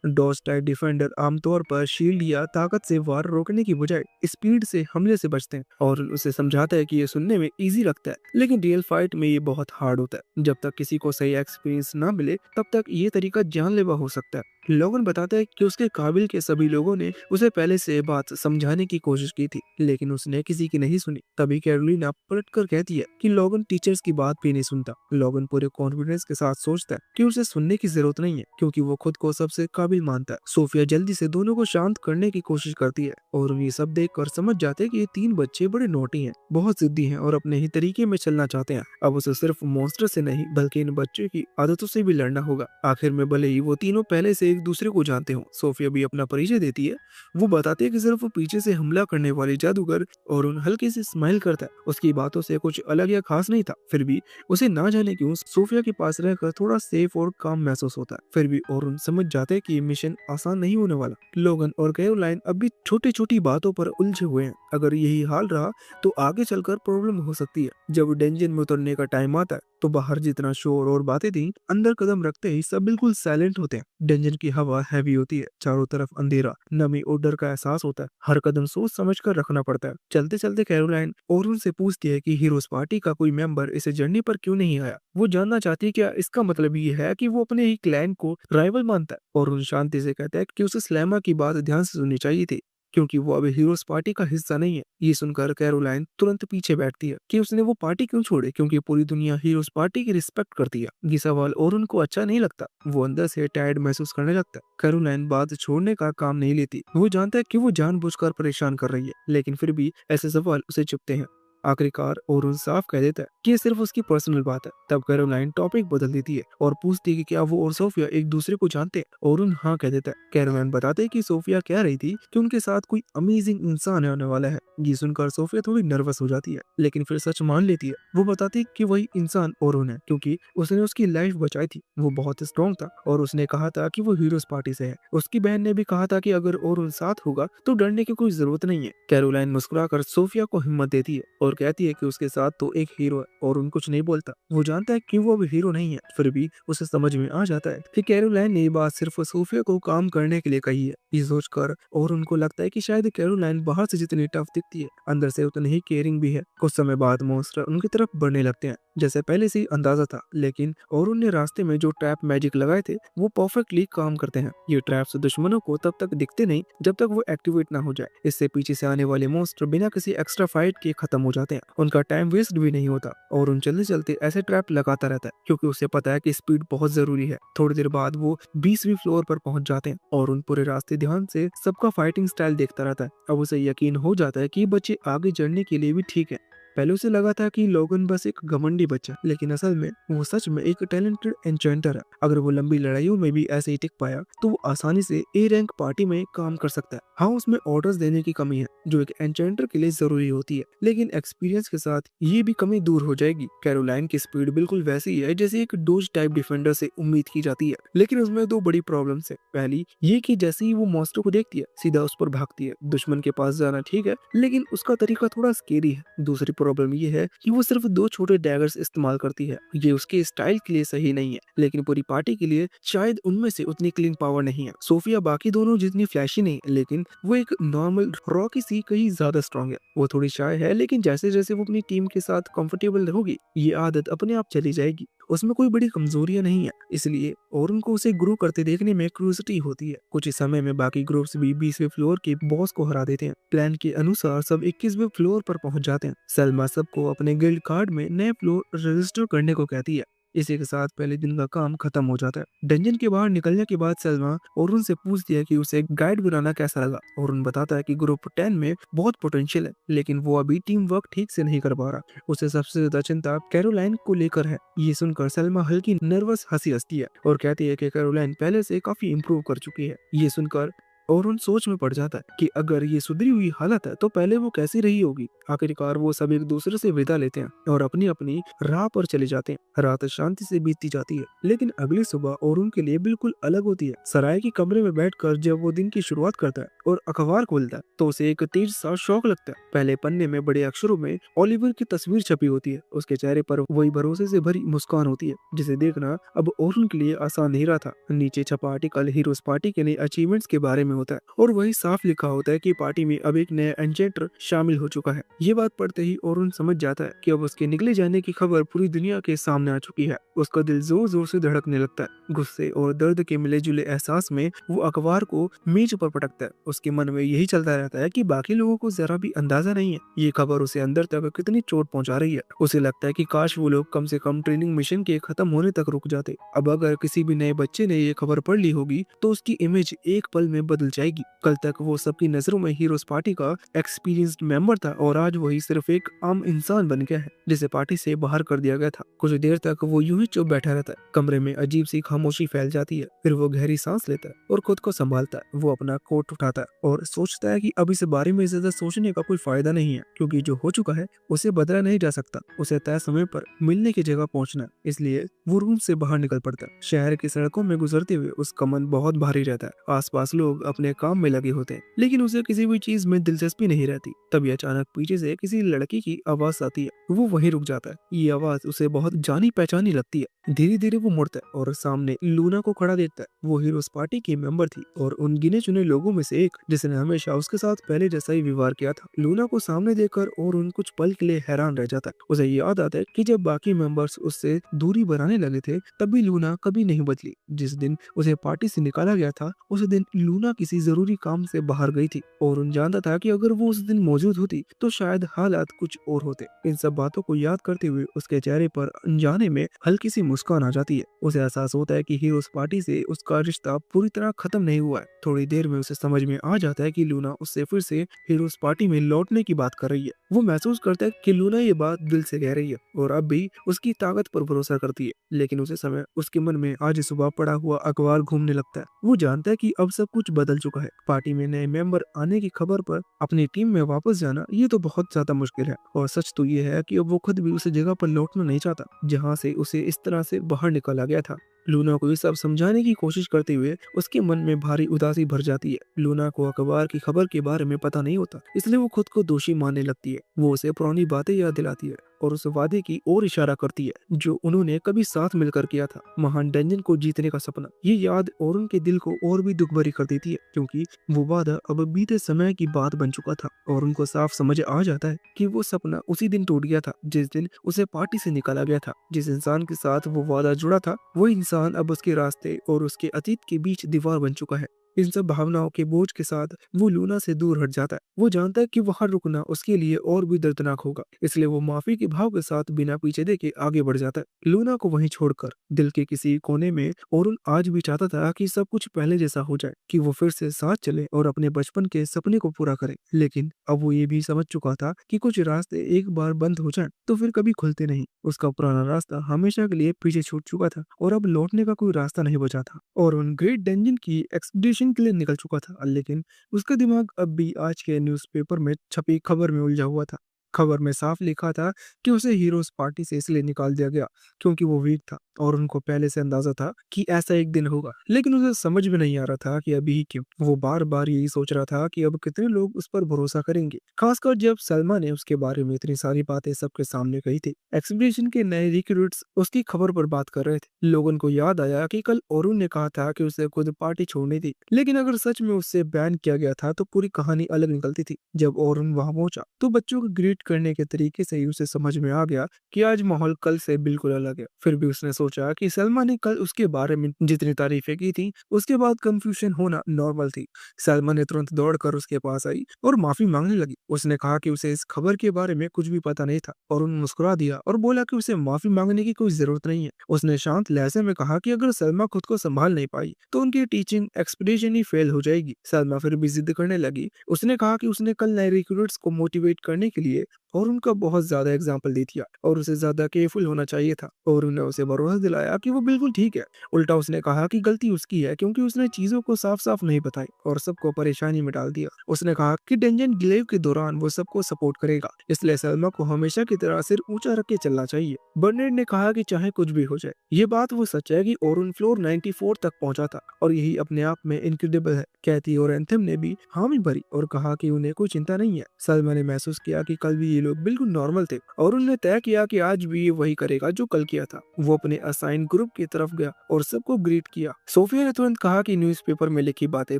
डॉज टाइप डिफेंडर आमतौर पर शील्ड या ताकत से वार रोकने की बजाय स्पीड से हमले से बचते हैं और उसे समझाता है कि ये सुनने में इजी लगता है, लेकिन रियल फाइट में ये बहुत हार्ड होता है। जब तक किसी को सही एक्सपीरियंस ना मिले तब तक ये तरीका जानलेवा हो सकता है। लोगन बताता है कि उसके काबिल के सभी लोगों ने उसे पहले से बात समझाने की कोशिश की थी, लेकिन उसने किसी की नहीं सुनी। तभी कैरोलिना पलटकर कहती है कि लोगन टीचर्स की बात भी नहीं सुनता। लोगन पूरे कॉन्फिडेंस के साथ सोचता है कि उसे सुनने की जरूरत नहीं है, क्योंकि वो खुद को सबसे काबिल मानता है। सोफिया जल्दी से दोनों को शांत करने की कोशिश करती है और ये सब देखकर समझ जाते हैं कि ये तीन बच्चे बड़े नोटी हैं, बहुत जिद्दी हैं और अपने ही तरीके में चलना चाहते हैं। अब उसे सिर्फ मॉन्स्टर से नहीं बल्कि इन बच्चों की आदतों से भी लड़ना होगा। आखिर में भले ही वो तीनों पहले से एक दूसरे को जानते हो, सोफिया भी अपना परिचय देती है। वो बताती है कि सिर्फ वो पीछे से हमला करने वाले जादूगर और उन हल्के से स्माइल करता है। उसकी बातों से कुछ अलग या खास नहीं था, फिर भी उसे ना जाने क्यों सोफिया के पास रहकर थोड़ा सेफ और काम महसूस होता है। फिर भी और उन समझ जाते हैं कि ये मिशन आसान नहीं होने वाला। लोगन और कैरोलाइन अब भी छोटी छोटी बातों पर उलझे हुए हैं। अगर यही हाल रहा तो आगे चलकर प्रॉब्लम हो सकती है। जब डेंजन में उतरने का टाइम आता है तो बाहर जितना शोर और बातें थी, अंदर कदम रखते ही सब बिल्कुल साइलेंट होते हैं। डेंजन की हवा हैवी होती है, चारों तरफ अंधेरा, नमी और डर का एहसास होता है। हर कदम सोच समझ कर रखना पड़ता है। चलते चलते कैरोलाइन और उनसे पूछती है कि हीरोज पार्टी का कोई मेंबर इस जर्नी पर क्यों नहीं आया। वो जानना चाहती है क्या इसका मतलब ये है कि वो अपने ही क्लैन को राइवल मानता है। और उन शांति से कहता है कि उसे स्लैमा की बात ध्यान से सुननी चाहिए थी, क्योंकि वो अभी हीरोज पार्टी का हिस्सा नहीं है। ये सुनकर कैरोलाइन तुरंत पीछे बैठती है कि उसने वो पार्टी क्यों छोड़े, क्योंकि पूरी दुनिया हीरोज पार्टी की रिस्पेक्ट करती है। ये सवाल और उनको अच्छा नहीं लगता। वो अंदर से टायर्ड महसूस करने लगता है। कैरोलाइन बात छोड़ने का काम नहीं लेती। वो जानता है कि वो जानबूझकर परेशान कर रही है, लेकिन फिर भी ऐसे सवाल उसे चुभते हैं। आखिरकार ओरुन साफ कह देता है कि ये सिर्फ उसकी पर्सनल बात है। तब कैरोलाइन टॉपिक बदल देती है और पूछती है कि क्या वो और सोफिया एक दूसरे को जानते हैं। ओरुन हाँ कह देता है। कैरोलाइन बताते है कि सोफिया कह रही थी कि उनके साथ कोई अमेजिंग इंसान आने वाला है। ये सुनकर सोफिया थोड़ी नर्वस हो जाती है, लेकिन फिर सच मान लेती है। वो बताती है कि वही इंसान ओरुन है, क्योंकि उसने उसकी लाइफ बचाई थी। वो बहुत स्ट्रॉन्ग था और उसने कहा था कि वो हीरोज पार्टी से है। उसकी बहन ने भी कहा था कि अगर ओरुन साथ होगा तो डरने की कोई जरूरत नहीं है। कैरोलाइन मुस्कुराकर सोफिया को हिम्मत देती है और कहती है कि उसके साथ तो एक हीरो है। और उन कुछ नहीं बोलता। वो जानता है कि वो अब हीरो नहीं है, फिर भी उसे समझ में आ जाता है कि कैरोलाइन ने ये बात सिर्फ सोफिया को काम करने के लिए कही है। ये सोचकर और उनको लगता है कि शायद कैरोलाइन बाहर से जितनी टफ दिखती है, अंदर से उतनी ही केयरिंग भी है। कुछ समय बाद मॉन्स्टर उनकी तरफ बढ़ने लगते हैं, जैसे पहले से ही अंदाजा था, लेकिन और उनने रास्ते में जो ट्रैप मैजिक लगाए थे वो परफेक्टली काम करते हैं। ये ट्रैप्स दुश्मनों को तब तक दिखते नहीं जब तक वो एक्टिवेट ना हो जाए। इससे पीछे से आने वाले मॉन्स्टर बिना किसी एक्स्ट्रा फाइट के खत्म हो जाते हैं। उनका टाइम वेस्ट भी नहीं होता और उन चलते चलते ऐसे ट्रैप लगाता रहता है, क्योंकि उसे पता है कि स्पीड बहुत जरूरी है। थोड़ी देर बाद वो 20वीं फ्लोर पर पहुंच जाते हैं और उन पूरे रास्ते ध्यान से सबका फाइटिंग स्टाइल देखता रहता है। अब उसे यकीन हो जाता है कि बच्चे आगे चढ़ने के लिए भी ठीक है। पहले उसे लगा था कि लोगन बस एक घमंडी बच्चा, लेकिन असल में वो सच में एक टैलेंटेड एन्चेंटर है। अगर वो लंबी लड़ाइयों में भी ऐसे ही टिक पाया तो वो आसानी से ए रैंक पार्टी में काम कर सकता है। हाँ, उसमें ऑर्डर्स देने की कमी है जो एक एन्चेंटर के लिए जरूरी होती है, लेकिन एक्सपीरियंस के साथ ये भी कमी दूर हो जाएगी। कैरोलाइन की स्पीड बिल्कुल वैसी ही है जैसे एक डोज टाइप डिफेंडर से उम्मीद की जाती है, लेकिन उसमें दो बड़ी प्रॉब्लम्स है। पहली ये कि जैसे ही वो मॉन्स्टर को देखती है सीधा उस पर भागती है। दुश्मन के पास जाना ठीक है, लेकिन उसका तरीका थोड़ा स्केरी है। दूसरी प्रॉब्लम ये है कि वो सिर्फ दो छोटे डैगर्स इस्तेमाल करती है। ये उसके स्टाइल के लिए सही नहीं है, लेकिन पूरी पार्टी के लिए शायद उनमें से उतनी क्लीन पावर नहीं है। सोफिया बाकी दोनों जितनी फ्लैशी नहीं, लेकिन वो एक नॉर्मल रॉकी सी कहीं ज्यादा स्ट्रॉन्ग है। वो थोड़ी शाय है, लेकिन जैसे जैसे वो अपनी टीम के साथ कंफर्टेबल होगी ये आदत अपने आप चली जाएगी। उसमें कोई बड़ी कमजोरियां नहीं है, इसलिए और उनको उसे ग्रो करते देखने में क्यूरियोसिटी होती है। कुछ ही समय में बाकी ग्रुप्स भी 20वें फ्लोर के बॉस को हरा देते हैं। प्लान के अनुसार सब 21वें फ्लोर पर पहुंच जाते हैं। सलमा सबको अपने गिल्ड कार्ड में नए फ्लोर रजिस्टर करने को कहती है। इसी के साथ पहले दिन का काम खत्म हो जाता है। डंजन के बाहर निकलने के बाद सलमा और उनसे पूछती है कि उसे गाइड बनाना कैसा लगा। और उन बताता है कि ग्रुप 10 में बहुत पोटेंशियल है, लेकिन वो अभी टीम वर्क ठीक से नहीं कर पा रहा। उसे सबसे ज्यादा चिंता कैरोलाइन को लेकर है। ये सुनकर सलमा हल्की नर्वस हंसी हंसती है और कहती है कि कैरोलाइन पहले से काफी इम्प्रूव कर चुकी है। ये सुनकर और उन सोच में पड़ जाता है कि अगर ये सुधरी हुई हालत है तो पहले वो कैसी रही होगी। आखिरकार वो सब एक दूसरे से विदा लेते हैं और अपनी अपनी राह पर चले जाते हैं। रात शांति से बीतती जाती है, लेकिन अगली सुबह और उनके लिए बिल्कुल अलग होती है। सराय के कमरे में बैठकर जब वो दिन की शुरुआत करता है और अखबार खोलता है तो उसे एक तेज सा शौक लगता है। पहले पन्ने में बड़े अक्षरों में ओलिवर की तस्वीर छपी होती है। उसके चेहरे पर वही भरोसे से भरी मुस्कान होती है जिसे देखना अब ओरुन के लिए आसान नहीं रहा था। नीचे छपा आर्टिकल हीरोज पार्टी के नए अचीवमेंट्स के बारे में होता है और वही साफ लिखा होता है कि पार्टी में अब एक नया एंचेंटर शामिल हो चुका है। ये बात पढ़ते ही ओरुन समझ जाता है कि अब उसके निकले जाने की खबर पूरी दुनिया के सामने आ चुकी है। उसका दिल जोर जोर से धड़कने लगता है। गुस्से और दर्द के मिले जुले एहसास में वो अखबार को मेज पर पटकता है। उसके मन में यही चलता रहता है कि बाकी लोगों को जरा भी अंदाजा नहीं है ये खबर उसे अंदर तक कितनी चोट पहुंचा रही है। उसे लगता है कि काश वो लोग कम से कम ट्रेनिंग मिशन के खत्म होने तक रुक जाते। अब अगर किसी भी नए बच्चे ने ये खबर पढ़ ली होगी तो उसकी इमेज एक पल में बदल जाएगी। कल तक वो सबकी नजरों में हीरोज पार्टी का एक्सपीरियंस्ड मेंबर था और आज वही सिर्फ एक आम इंसान बन गया है जिसे पार्टी से बाहर कर दिया गया था। कुछ देर तक वो यूं ही चुप बैठा रहता है। कमरे में अजीब सी खामोशी फैल जाती है। फिर वो गहरी सांस लेता है और खुद को संभालता है। वो अपना कोट उठाता है और सोचता है कि अब इस बारे में ज्यादा सोचने का कोई फायदा नहीं है, क्योंकि जो हो चुका है उसे बदला नहीं जा सकता। उसे तय समय पर मिलने की जगह पहुंचना है, इसलिए वो रूम से बाहर निकल पड़ता है। शहर की सड़कों में गुजरते हुए उसका मन बहुत भारी रहता है। आसपास लोग अपने काम में लगे होते हैं, लेकिन उसे किसी भी चीज में दिलचस्पी नहीं रहती। तभी अचानक पीछे से किसी लड़की की आवाज आती है। वो वहीं रुक जाता है। ये आवाज उसे बहुत जानी पहचानी लगती है। धीरे धीरे वो मुड़ता है और सामने लूना को खड़ा देखता है। वो हीरोज पार्टी की मेंबर थी और उन गिने चुने लोगों में से एक जिसने हमेशा उसके साथ पहले जैसा ही व्यवहार किया था। लूना को सामने देखकर और उन कुछ पल के लिए हैरान रह जाता है। उसे याद आता है कि जब बाकी मेंबर्स उससे दूरी बनाने लगे थे तब भी लूना कभी नहीं बदली। जिस दिन उसे पार्टी से निकाला गया था उस दिन लूना किसी जरूरी काम से बाहर गई थी और उन जानता था कि अगर वो उस दिन मौजूद होती तो शायद हालात कुछ और होते। इन सब बातों को याद करते हुए उसके चेहरे पर अनजाने में हल्की सी मुस्कान आ जाती है। उसे एहसास होता है कि हीरोज पार्टी से उसका रिश्ता पूरी तरह खत्म नहीं हुआ है। थोड़ी देर में उसे समझ में आ जाता है कि लूना उससे फिर से हीरोज पार्टी में लौटने की बात कर रही है। वो महसूस करता है कि लूना ये बात दिल से कह रही है और अब भी उसकी ताकत पर भरोसा करती है। लेकिन उसे समय उसके मन में आज सुबह पड़ा हुआ अखबार घूमने लगता है। वो जानता है कि अब सब कुछ बदल चुका है। पार्टी में नए मेंबर आने की खबर पर अपनी टीम में वापस जाना ये तो बहुत ज्यादा मुश्किल है और सच तो ये है कि अब वो खुद भी उस जगह पर लौटना नहीं चाहता जहाँ से उसे इस तरह से बाहर निकाला गया था। लूना को ये सब समझाने की कोशिश करते हुए उसके मन में भारी उदासी भर जाती है। लूना को अखबार की खबर के बारे में पता नहीं होता, इसलिए वो खुद को दोषी मानने लगती है। वो उसे पुरानी बातें याद दिलाती है और उस वादे की ओर इशारा करती है जो उन्होंने कभी साथ मिलकर किया था, महान डंजन को जीतने का सपना। ये याद और उनके दिल को और भी दुख भरी कर देती है, क्योंकि वो वादा अब बीते समय की बात बन चुका था और उनको साफ समझ आ जाता है कि वो सपना उसी दिन टूट गया था जिस दिन उसे पार्टी से निकाला गया था। जिस इंसान के साथ वो वादा जुड़ा था वो इंसान अब उसके रास्ते और उसके अतीत के बीच दीवार बन चुका है। इन सब भावनाओं के बोझ के साथ वो लूना से दूर हट जाता है। वो जानता है कि वहां रुकना उसके लिए और भी दर्दनाक होगा, इसलिए वो माफी के भाव के साथ बिना पीछे देखे आगे बढ़ जाता है। लूना को वहीं छोड़कर दिल के किसी कोने में और आज भी चाहता था कि सब कुछ पहले जैसा हो जाए, कि वो फिर से साथ चले और अपने बचपन के सपने को पूरा करे। लेकिन अब वो ये भी समझ चुका था कि कुछ रास्ते एक बार बंद हो जाए तो फिर कभी खुलते नहीं। उसका पुराना रास्ता हमेशा के लिए पीछे छूट चुका था और अब लौटने का कोई रास्ता नहीं बचा था। और उन ग्रेट डेंजन की एक्सपीडिशन के लिए निकल चुका था, लेकिन उसका दिमाग अब भी आज के न्यूज़पेपर में छपी खबर में उलझा हुआ था। खबर में साफ लिखा था कि उसे हीरोज पार्टी से इसलिए निकाल दिया गया क्योंकि वो वीक था और उनको पहले से अंदाजा था कि ऐसा एक दिन होगा, लेकिन उसे समझ में नहीं आ रहा था कि अभी ही क्यों। वो बार बार यही सोच रहा था कि अब कितने लोग उस पर भरोसा करेंगे, खासकर जब सलमा ने उसके बारे में इतनी सारी बातें सबके सामने कही थी। एक्सपीडिशन के नए रिक्रूट्स उसकी खबर पर बात कर रहे थे। लोगों को याद आया कि कल अरुण ने कहा था कि उसे खुद पार्टी छोड़नी थी, लेकिन अगर सच में उससे बैन किया गया था तो पूरी कहानी अलग निकलती थी। जब अरुण वहां पहुंचा तो बच्चों को ग्रीट करने के तरीके से ही उसे समझ में आ गया कि आज माहौल कल से बिल्कुल अलग है। फिर भी उसने सोचा कि सलमा ने कल उसके बारे में जितनी तारीफें की थी उसके बाद कंफ्यूजन होना नॉर्मल थी। सलमा ने तुरंत दौड़कर उसके पास आई और माफी मांगने लगी। उसने कहा कि उसे इस खबर के बारे में कुछ भी पता नहीं था और उन्होंने मुस्कुरा दिया और बोला कि उसे माफी मांगने की कोई जरूरत नहीं है। उसने शांत लहजे में कहा कि अगर सलमा खुद को संभाल नहीं पाई तो उनकी टीचिंग एक्सपीडिशन ही फेल हो जाएगी। सलमा फिर भी जिद करने लगी। उसने कहा कि उसने कल नए रिक्रूट्स को मोटिवेट करने के लिए और उनका बहुत ज्यादा एग्जाम्पल दे दिया और उसे ज्यादा केयरफुल होना चाहिए था और उन्हें उसे भरोसा दिलाया कि वो बिल्कुल ठीक है। उल्टा उसने कहा कि गलती उसकी है क्योंकि उसने चीजों को साफ साफ नहीं बताई और सबको परेशानी में डाल दिया। उसने कहा कि डेंजन ग्लेव के दौरान वो सबको सपोर्ट करेगा, इसलिए सलमा को हमेशा की तरह सिर ऊंचा रख के चलना चाहिए। बर्नेट ने कहा कि चाहे कुछ भी हो जाए, ये बात वो सच है कि ओरुन फ्लोर 94 तक पहुंचा था और यही अपने आप में इनक्रेडिबल है। कैथी और एंथम ने भी हामी भरी और कहा कि उन्हें कोई चिंता नहीं है। सलमा ने महसूस किया कि कल भी ये लोग बिल्कुल नॉर्मल थे और उन्होंने तय किया कि आज भी ये वही करेगा जो कल किया था। वो अपने असाइन ग्रुप की तरफ गया और सबको ग्रीट किया। सोफिया ने तुरंत कहा कि न्यूज़पेपर में लिखी बातें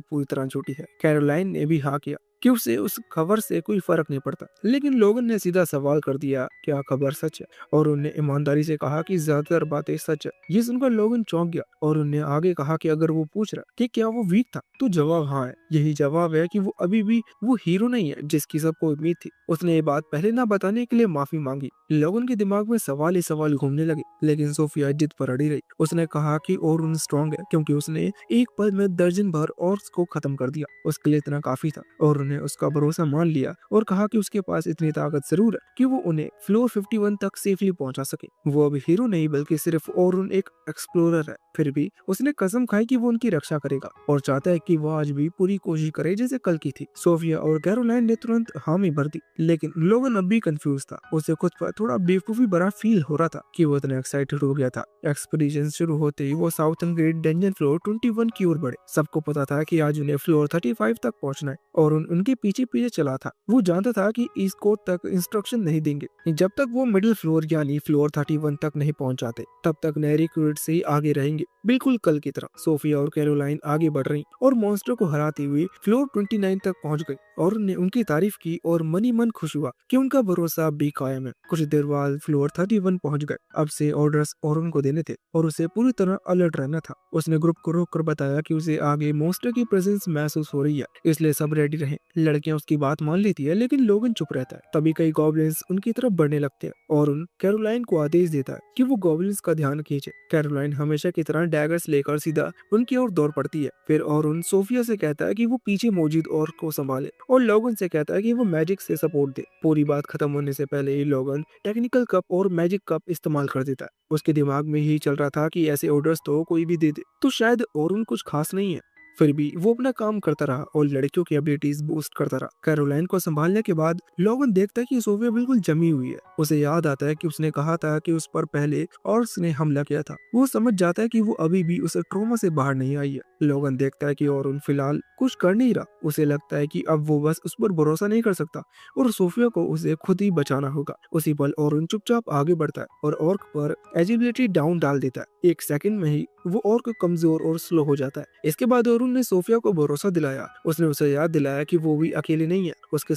पूरी तरह झूठी है। कैरोलाइन ने भी हाँ किया कि उसे उस खबर से कोई फर्क नहीं पड़ता, लेकिन लोगन ने सीधा सवाल कर दिया क्या खबर सच है, और उन्हें ईमानदारी से कहा कि ज्यादातर बातें सच है। ये सुनकर लोगन चौंक गया और उन्हें आगे कहा कि अगर वो पूछ रहा कि क्या वो वीक था तो जवाब हाँ है। यही जवाब है कि वो अभी भी वो हीरो नहीं है जिसकी सबको उम्मीद थी। उसने ये बात पहले ना बताने के लिए माफी मांगी। लोगन के दिमाग में सवाल ही सवाल घूमने लगे, लेकिन सोफिया जिद पर अड़ी रही। उसने कहा कि ओरुन स्ट्रांग है क्योंकि उसने एक पल में दर्जन भर और को खत्म कर दिया, उसके लिए इतना काफी था। और उन्हें उसका भरोसा मान लिया और कहा कि उसके पास इतनी ताकत जरूर है कि वो उन्हें फ्लोर 51 तक सेफली पहुंचा सके। वो अभी हीरो नहीं बल्कि सिर्फ ओरुन एक एक्सप्लोरर है। फिर भी उसने कसम खाई कि वो उनकी रक्षा करेगा और चाहता है कि वो आज भी पूरी कोशिश करे जैसे कल की थी। सोफिया और कैरोलाइन ने तुरंत हामी भर दी, लेकिन लोगन अब भी कंफ्यूज था। उसे खुद पर थोड़ा बेवकूफी भरा फील हो रहा था कि वो इतना एक्साइटेड हो गया था। एक्सपीडिशन शुरू होते ही वो साउथर्न ग्रेट डेंजन फ्लोर 21 की ओर बढ़े। सबको पता था कि आज उन्हें फ्लोर 35 तक पहुंचना है और उनके पीछे पीछे चला था। वो जानता था कि इस कोड तक इंस्ट्रक्शन नहीं देंगे जब तक वो मिडिल फ्लोर यानी फ्लोर 31 तक नहीं पहुंच जाते। तब तक नए रिक्रूट से ही आगे रहेंगे, बिल्कुल कल की तरह। सोफिया और कैरोलाइन आगे बढ़ रही और मॉन्स्टर को हराते हुए फ्लोर 29 तक पहुंच गई और उन्हें उनकी तारीफ की और मनी मन खुश हुआ कि उनका भरोसा अब भी कायम है। कुछ देर बाद फ्लोर 31 पहुंच गए। अब से ऑर्डर्स और उनको देने थे और उसे पूरी तरह अलर्ट रहना था। उसने ग्रुप को रोक कर बताया कि उसे आगे मॉन्स्टर की प्रेजेंस महसूस हो रही है, इसलिए सब रेडी रहे। लड़कियां उसकी बात मान लेती है, लेकिन लोगन चुप रहता है। तभी कई गॉब्लिन्स उनकी तरफ बढ़ने लगते हैं और उन कैरोलाइन को आदेश देता है कि वो गॉब्लिन्स का ध्यान खींचे। कैरोलाइन हमेशा की तरह डैगर्स लेकर सीधा उनकी ओर दौड़ पड़ती है। फिर और उन सोफिया से कहता है कि वो पीछे मौजूद और को संभाले और लोगन से कहता है कि वो मैजिक से सपोर्ट दे। पूरी बात खत्म होने से पहले ही लोगन टेक्निकल कप और मैजिक कप इस्तेमाल कर देता है। उसके दिमाग में यही चल रहा था कि ऐसे ऑर्डर्स तो कोई भी दे दे तो शायद और उन कुछ खास नहीं है। फिर भी वो अपना काम करता रहा और लड़कियों की एबिलिटीज बूस्ट करता रहा। कैरोलाइन को संभालने के बाद लोगन देखता है कि सोफिया बिल्कुल जमी हुई है। उसे याद आता है कि उसने कहा था कि उस पर पहले और उसने हमला किया था। वो समझ जाता है कि वो अभी भी उस ट्रॉमा से बाहर नहीं आई है। लोगन देखता है कि और उन फिलहाल कुछ कर नहीं रहा। उसे लगता है कि अब वो बस उस पर भरोसा नहीं कर सकता और सोफिया को उसे खुद ही बचाना होगा। उसी पल और चुपचाप आगे बढ़ता है और ऑर्क पर एजिबिलिटी डाउन डाल देता है। एक सेकंड में ही वो ऑर्क कमजोर और स्लो हो जाता है। इसके बाद ऑरुन ने सोफिया को भरोसा दिलाया। उसने उसे याद दिलाया कि वो भी अकेले नहीं है, उसके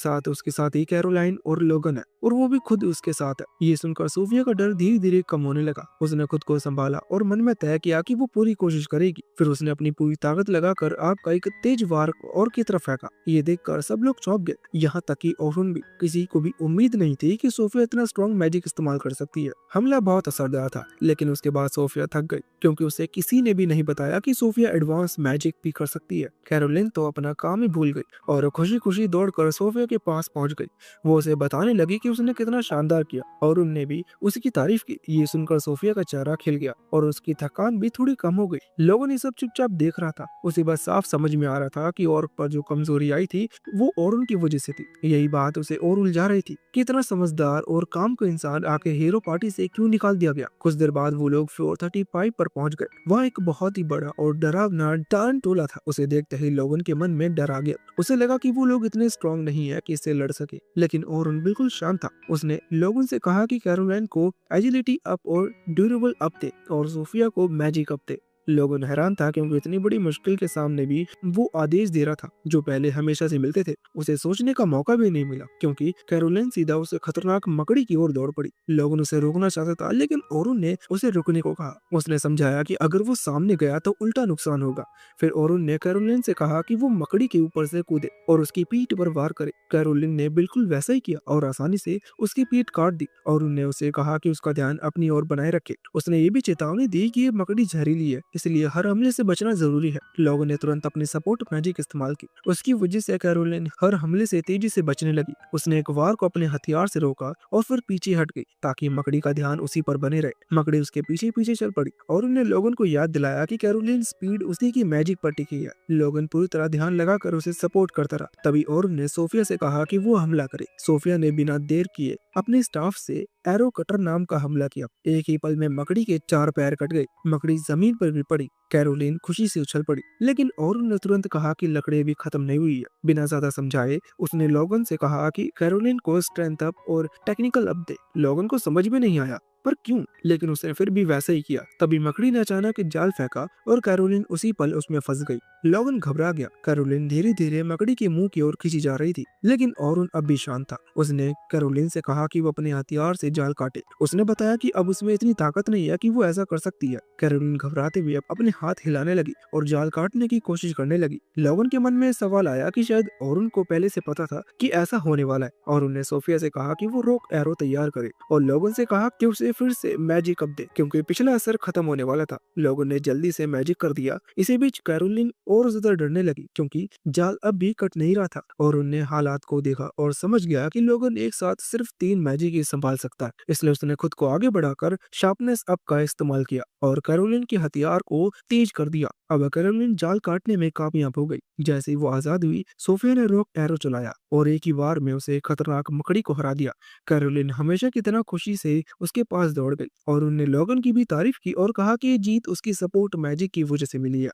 साथ ही कैरोलाइन और लोगन है और वो भी खुद उसके साथ है। ये सुनकर सोफिया का डर धीरे धीरे कम होने लगा। उसने खुद को संभाला और मन में तय किया कि वो पूरी कोशिश करेगी। फिर उसने अपनी पूरी ताकत लगाकर आग का एक तेज वार और की तरफ फेंका। ये देखकर सब लोग चौंक गए, यहाँ तक कि ऑरुन भी। किसी को भी उम्मीद नहीं थी कि सोफिया इतना स्ट्रॉन्ग मैजिक इस्तेमाल कर सकती है। हमला बहुत असरदार था, लेकिन उसके बाद सोफिया थक गई क्योंकि उसे किसी ने भी नहीं बताया कि सोफिया एडवांस मैजिक भी कर सकती है। कैरोलिन तो अपना काम ही भूल गई और खुशी खुशी दौड़कर सोफिया के पास पहुंच गई। वो उसे बताने लगी कि उसने कितना शानदार किया और उनने भी उसकी तारीफ की। ये सुनकर सोफिया का चेहरा खिल गया और उसकी थकान भी थोड़ी कम हो गई। लोगों ने सब चुपचाप देख रहा था। उसे बस साफ समझ में आ रहा था कि और पर जो कमजोरी आई थी वो ओरुन की वजह से थी। यही बात उसे और उलझा रही थी कि इतना समझदार और काम का इंसान आके हीरो पार्टी से क्यों निकाल दिया गया। कुछ देर बाद वो लोग फ्लोर 35 पर पहुंच गए। वहाँ एक बहुत ही बड़ा और डरावना टारंटोला था। उसे देखते ही लोगों के मन में डर आ गया। उसे लगा कि वो लोग इतने स्ट्रांग नहीं है कि इससे लड़ सके, लेकिन ओरुन बिल्कुल शांत था। उसने लोगों से कहा कि कैरोलाइन को एजिलिटी अप और ड्यूरेबल अप दे और सोफिया को मैजिक अप दे। लोगों ने हैरान था क्योंकि इतनी बड़ी मुश्किल के सामने भी वो आदेश दे रहा था जो पहले हमेशा से मिलते थे। उसे सोचने का मौका भी नहीं मिला क्योंकि कैरोलिन सीधा उसे खतरनाक मकड़ी की ओर दौड़ पड़ी। लोगों उसे रोकना चाहता था, लेकिन ओरुन ने उसे रुकने को कहा। उसने समझाया कि अगर वो सामने गया तो उल्टा नुकसान होगा। फिर ओरुन ने कैरोलिन से कहा कि वो मकड़ी के ऊपर से कूदे और उसकी पीठ पर वार करे। कैरोलिन ने बिल्कुल वैसा ही किया और आसानी से उसकी पीठ काट दी। ओरुन ने उसे कहा कि उसका ध्यान अपनी ओर बनाए रखे। उसने ये भी चेतावनी दी कि ये मकड़ी जहरीली है, इसलिए हर हमले से बचना जरूरी है। लोगों ने तुरंत अपनी सपोर्ट मैजिक इस्तेमाल की। उसकी वजह से कैरोलिन हर हमले से तेजी से बचने लगी। उसने एक वार को अपने हथियार से रोका और फिर पीछे हट गई ताकि मकड़ी का ध्यान उसी पर बने रहे। मकड़ी उसके पीछे पीछे चल पड़ी और उन्हें लोगन को याद दिलाया कि कैरोलिन स्पीड उसी की मैजिक पर टिकी है। लोगन पूरी तरह ध्यान लगाकर उसे सपोर्ट करता रहा। तभी और ने सोफिया से कहा कि वो हमला करे। सोफिया ने बिना देर किए अपने स्टाफ से एरो कटर नाम का हमला किया। एक ही पल में मकड़ी के 4 पैर कट गए। मकड़ी जमीन पर गिर पड़ी। कैरोलिन खुशी से उछल पड़ी, लेकिन औरन ने तुरंत कहा कि लकड़ी अभी खत्म नहीं हुई है। बिना ज्यादा समझाए उसने लोगन से कहा कि कैरोलिन को स्ट्रेंथ अप और टेक्निकल अप दे। लोगन को समझ में नहीं आया पर क्यों, लेकिन उसने फिर भी वैसा ही किया। तभी मकड़ी ने अचानक एक जाल फेंका और कैरोलिन उसी पल उसमें फंस गई। लोगन घबरा गया। कैरोलिन धीरे धीरे मकड़ी के मुंह की ओर खींची जा रही थी, लेकिन औरन अब भी शांत था। उसने कैरोलिन से कहा कि वो अपने हथियार से जाल काटे। उसने बताया कि अब उसमें इतनी ताकत नहीं है कि वो ऐसा कर सकती है। कैरोलिन घबराते हुए अपने हाथ हिलाने लगी और जाल काटने की कोशिश करने लगी। लोगन के मन में सवाल आया कि शायद औरन को पहले से पता था कि ऐसा होने वाला है, और उन्हें सोफिया से कहा कि वो रोक एरो तैयार करे और लोगन से कहा कि उसे फिर से मैजिक अप दे क्योंकि पिछला असर खत्म होने वाला था। लोगन ने जल्दी से मैजिक कर दिया। इसी बीच कैरोलिन और ज्यादा डरने लगी क्योंकि जाल अब भी कट नहीं रहा था, और उन्हें हालात को देखा और समझ गया कि लोगन एक साथ सिर्फ 3 मैजिक ही संभाल सकता है। इसलिए उसने खुद को आगे बढ़ाकर शार्पनेस अप का इस्तेमाल किया और कैरोलिन के हथियार को तेज कर दिया। अब कैरोलिन जाल काटने में कामयाब हो गई। जैसे ही वो आजाद हुई, सोफिया ने रॉक एरो चलाया और एक ही वार में उसे खतरनाक मकड़ी को हरा दिया। कैरोलिन हमेशा की तरह खुशी से उसके पास दौड़ गई और उन्हें लोगन की भी तारीफ की और कहा कि ये जीत उसकी सपोर्ट मैजिक की वजह से मिली है।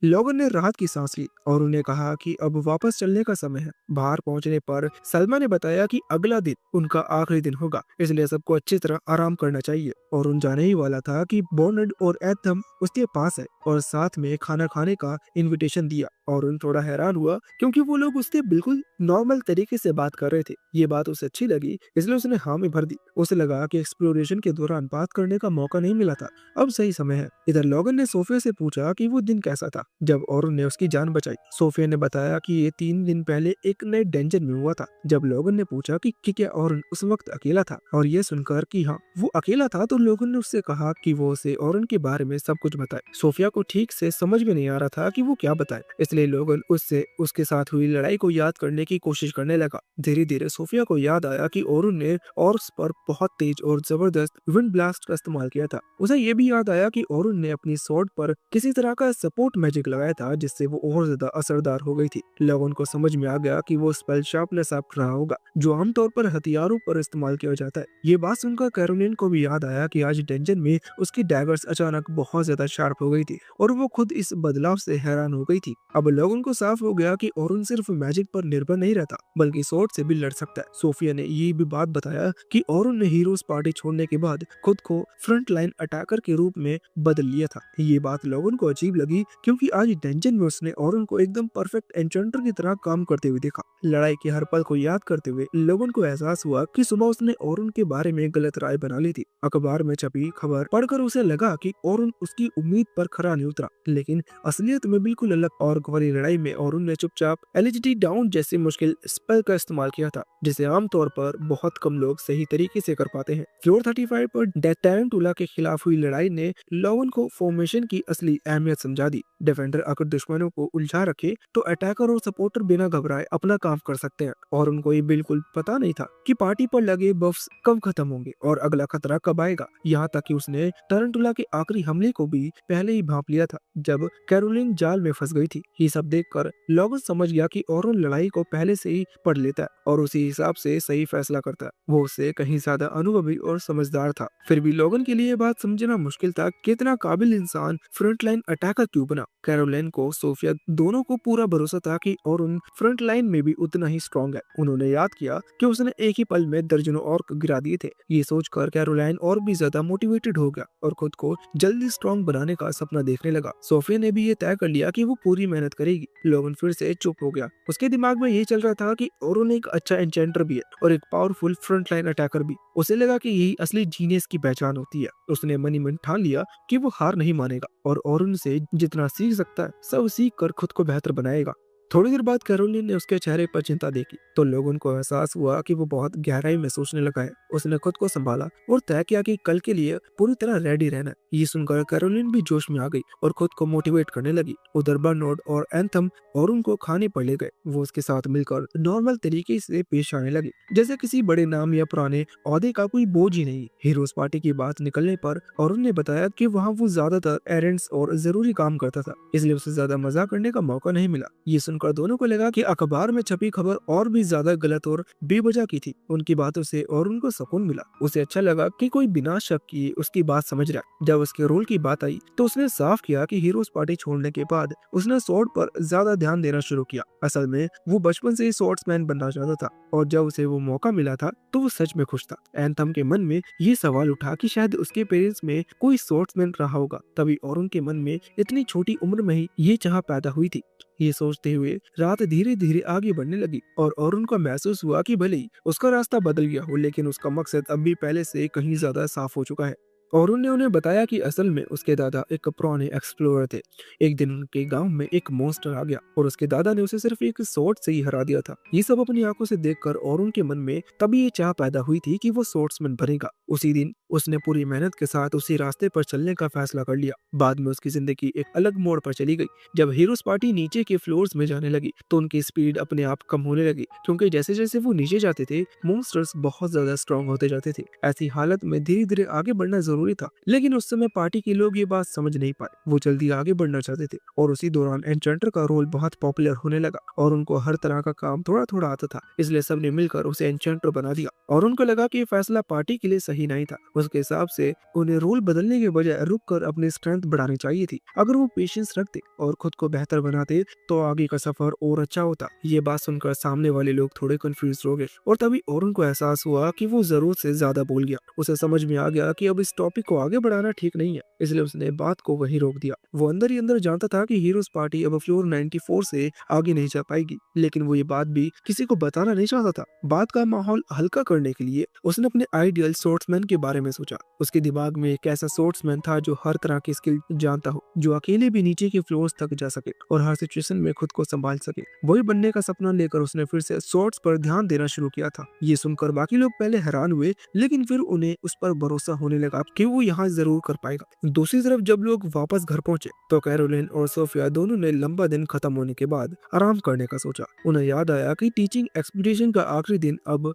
लोगों ने राहत की सांस ली और उन्हें कहा कि अब वापस चलने का समय है। बाहर पहुंचने पर सलमा ने बताया कि अगला दिन उनका आखिरी दिन होगा, इसलिए सबको अच्छी तरह आराम करना चाहिए। और उन जाने ही वाला था कि बॉर्नड और एथम उसके पास है और साथ में खाना खाने का इनविटेशन दिया। और उन थोड़ा हैरान हुआ क्योंकि वो लोग उससे बिल्कुल नॉर्मल तरीके से बात कर रहे थे। ये बात उसे अच्छी लगी, इसलिए उसने हाँ में भर दी। उसे लगा कि एक्सप्लोरेशन के दौरान बात करने का मौका नहीं मिला था, अब सही समय है। इधर लोगन ने सोफिया से पूछा कि वो दिन कैसा था जब औरन ने उसकी जान बचाई। सोफिया ने बताया कि ये 3 दिन पहले एक नए डेंजर में हुआ था। जब लोगन ने पूछा कि क्या औरन उस वक्त अकेला था, और ये सुनकर कि हाँ वो अकेला था, तो लोगन ने उससे कहा कि वो उसे औरन के बारे में सब कुछ बताए। सोफिया को ठीक से समझ में नहीं आ रहा था कि वो क्या बताए, इसलिए लोगन उससे उसके साथ हुई लड़ाई को याद करने की कोशिश करने लगा। धीरे धीरे सोफिया को याद आया कि औरन ने ऑर्क्स पर बहुत तेज और जबरदस्त विंड ब्लास्ट का इस्तेमाल किया था। उसे ये भी याद आया कि औरन ने अपनी स्वॉर्ड पर किसी तरह का सपोर्ट मैजिक लगाया था जिससे वो और ज्यादा असरदार हो गई थी। लोगन को समझ में आ गया कि वो स्पेल शार्पनेस अप रहा होगा जो आमतौर पर हथियारों पर इस्तेमाल किया जाता है। ये बात सुनकर कैरोलिन को भी याद आया कि आज डेंजन में उसकी डैगर्स अचानक बहुत ज्यादा शार्प हो गई थी और वो खुद इस बदलाव से हैरान हो गई थी। अब लोगन को साफ हो गया कि औरन सिर्फ मैजिक पर निर्भर नहीं रहता बल्कि स्वॉर्ड से भी लड़ सकता है। सोफिया ने ये भी बात बताया कि औरन ने हीरोज पार्टी छोड़ने के बाद खुद को फ्रंट लाइन अटैकर के रूप में बदल लिया था। ये बात लोगन को अजीब लगी क्योंकि आज डेंजन में उसने औरन को एकदम परफेक्ट एन्चेंटर की तरह काम करते हुए देखा। लड़ाई के हर पल को याद करते हुए लोगन को एहसास हुआ कि सुबह उसने औरन के बारे में गलत राय बना ली थी। अखबार में छपी खबर पढ़कर उसे लगा कि औरन उसकी उम्मीद पर खरा नहीं उतरा, लेकिन असलियत में बिल्कुल अलग। और वाली लड़ाई में औरन ने चुपचाप एलिजिटी डाउन जैसे मुश्किल स्पेल का इस्तेमाल किया था जिसे आमतौर पर बहुत कम लोग सही तरीके से कर पाते हैं। फ्लोर 35 पर टैरेंटुला के खिलाफ हुई लड़ाई ने लोगन को फॉर्मेशन की असली अहमियत समझा दी। डिफेंडर अगर दुश्मनों को उलझा रखे तो अटैकर और सपोर्टर बिना घबराए अपना काम कर सकते हैं, और उनको ये बिल्कुल पता नहीं था कि पार्टी पर लगे बफ्स कब खत्म होंगे और अगला खतरा कब आएगा। यहाँ तक कि उसने टैरेंटुला के आखिरी हमले को भी पहले ही भांप लिया था जब कैरोलिन जाल में फंस गई थी। ये सब देखकर लोगन समझ गया कि औरन लड़ाई को पहले से ही पढ़ लेता है और उसी हिसाब से सही फैसला करता है। वो उससे कहीं ज्यादा अनुभवी और समझदार था। फिर भी लोगन के लिए ये बात समझना मुश्किल था कि इतना काबिल इंसान फ्रंट लाइन अटैकर क्यों बना। कैरोलिन को सोफिया दोनों को पूरा भरोसा था कि औरन फ्रंट लाइन में भी उतना ही स्ट्रॉन्ग है। उन्होंने याद किया कि उसने एक ही पल में दर्जनों ऑर्क गिरा दिए थे। ये सोचकर कैरोलाइन और भी ज्यादा मोटिवेटेड हो गया और खुद को जल्दी स्ट्रॉन्ग बनाने का सपना देखने लगा। सोफिया ने भी ये तय कर लिया कि वो पूरी मेहनत करेगी। लोगन फिर से चुप हो गया। उसके दिमाग में ये चल रहा था कि औरन एक अच्छा एन्चेंटर भी है और एक पावरफुल फ्रंट लाइन अटैकर भी। उसे लगा कि यही असली जीनियस की पहचान होती है। उसने मन ही मन ठान लिया कि वो हार नहीं मानेगा और औरन से जितना सीख सकता है सब सीख कर खुद को बेहतर बनाएगा। थोड़ी देर बाद कैरोलिन ने उसके चेहरे पर चिंता देखी तो लोगों को एहसास हुआ कि वो बहुत गहराई में सोचने लगा है। उसने खुद को संभाला और तय किया कि कल के लिए पूरी तरह रेडी रहना है। ये सुनकर कैरोलिन भी जोश में आ गई और खुद को मोटिवेट करने लगी। उधर बर्नोड और एंथम और उनको खाने पर ले गए। वो उसके साथ मिलकर नॉर्मल तरीके से पेश आने लगे, जैसे किसी बड़े नाम या पुराने ओहदे का कोई बोझ ही नहीं। हीरोज पार्टी की बात निकलने पर और उन्होंने बताया कि वहाँ वो ज्यादातर एरेंड्स और जरूरी काम करता था, इसलिए उसे ज्यादा मजा करने का मौका नहीं मिला। ये सुनकर दोनों को लगा कि अखबार में छपी खबर और भी ज्यादा गलत और बेवजह की थी। उनकी बातों से और उनको सुकून मिला। उसे अच्छा लगा कि कोई बिना शक किए उसकी बात समझ रहा है। जब उसके रोल की बात आई तो उसने साफ किया कि हीरोज पार्टी छोड़ने के बाद उसने स्वॉर्ड पर ज्यादा ध्यान देना शुरू किया। असल में वो बचपन से ही स्वॉर्ड्समैन बनना चाहता था और जब उसे वो मौका मिला था तो वो सच में खुश था। एंथम के मन में ये सवाल उठा कि शायद उसके पेरेंट्स में कोई स्वॉर्ड्समैन रहा होगा, तभी और उनके मन में इतनी छोटी उम्र में ही ये चाह पैदा हुई थी। ये सोचते हुए रात धीरे धीरे आगे बढ़ने लगी और उनको महसूस हुआ कि भले ही उसका रास्ता बदल गया हो, लेकिन उसका मकसद अब भी पहले से कहीं ज्यादा साफ हो चुका है। और उन्होंने उन्हें बताया कि असल में उसके दादा एक पुराने एक्सप्लोरर थे। एक दिन उनके गांव में एक मॉन्स्टर आ गया और उसके दादा ने उसे सिर्फ एक स्वॉर्ड से ही हरा दिया था। ये सब अपनी आंखों से देखकर और उनके मन में तभी ये चाह पैदा हुई थी कि वो स्वॉर्ड्समैन बनेगा। उसी दिन उसने पूरी मेहनत के साथ उसी रास्ते पर चलने का फैसला कर लिया। बाद में उसकी जिंदगी एक अलग मोड़ पर चली गई। जब हीरोज पार्टी नीचे के फ्लोर्स में जाने लगी तो उनकी स्पीड अपने आप कम होने लगी, क्योंकि जैसे जैसे वो नीचे जाते थे मॉन्स्टर्स बहुत ज्यादा स्ट्रांग होते जाते थे। ऐसी हालत में धीरे धीरे आगे बढ़ना जरूरी था, लेकिन उस समय पार्टी के लोग ये बात समझ नहीं पाए। वो जल्दी आगे बढ़ना चाहते थे और उसी दौरान एन्चेंटर का रोल बहुत पॉपुलर होने लगा और उनको हर तरह का काम थोड़ा थोड़ा आता था, इसलिए सबने मिलकर उसे एन्चेंटर बना दिया। और उनको लगा कि ये फैसला पार्टी के लिए सही नहीं था। उसके हिसाब से उन्हें रोल बदलने के बजाय रुक कर अपनी स्ट्रेंथ बढ़ानी चाहिए थी। अगर वो पेशेंस रखते और खुद को बेहतर बनाते तो आगे का सफर और अच्छा होता। ये बात सुनकर सामने वाले लोग थोड़े कंफ्यूज हो गए और तभी और उनको एहसास हुआ कि वो जरूरत से ज्यादा बोल गया। उसे समझ में आ गया कि अब इस टॉपिक को आगे बढ़ाना ठीक नहीं है, इसलिए उसने बात को वहीं रोक दिया। वो अंदर ही अंदर जानता था कि हीरोज पार्टी अब फ्लोर 94 से आगे नहीं जा पाएगी, लेकिन वो ये बात भी किसी को बताना नहीं चाहता था। बात का माहौल हल्का करने के लिए उसने अपने आइडियल स्पोर्ट्समैन के बारे में सोचा। उसके दिमाग में एक ऐसा स्पोर्ट्समैन था जो हर तरह की स्किल जानता हो, जो अकेले भी नीचे के फ्लोर्स तक जा सके और हर सिचुएशन में खुद को संभाल सके। वही बनने का सपना लेकर उसने फिर से शॉट्स पर ध्यान देना शुरू किया था। ये सुनकर बाकी लोग पहले हैरान हुए, लेकिन फिर उन्हें उस पर भरोसा होने लगा कि वो यहाँ जरूर कर पाएगा। दूसरी तरफ जब लोग वापस घर पहुंचे तो कैरोलिन और सोफिया दोनों ने लंबा दिन खत्म होने के बाद आराम करने का सोचा। उन्हें याद आया कि टीचिंग एक्सपीडिशन का आखिरी दिन अब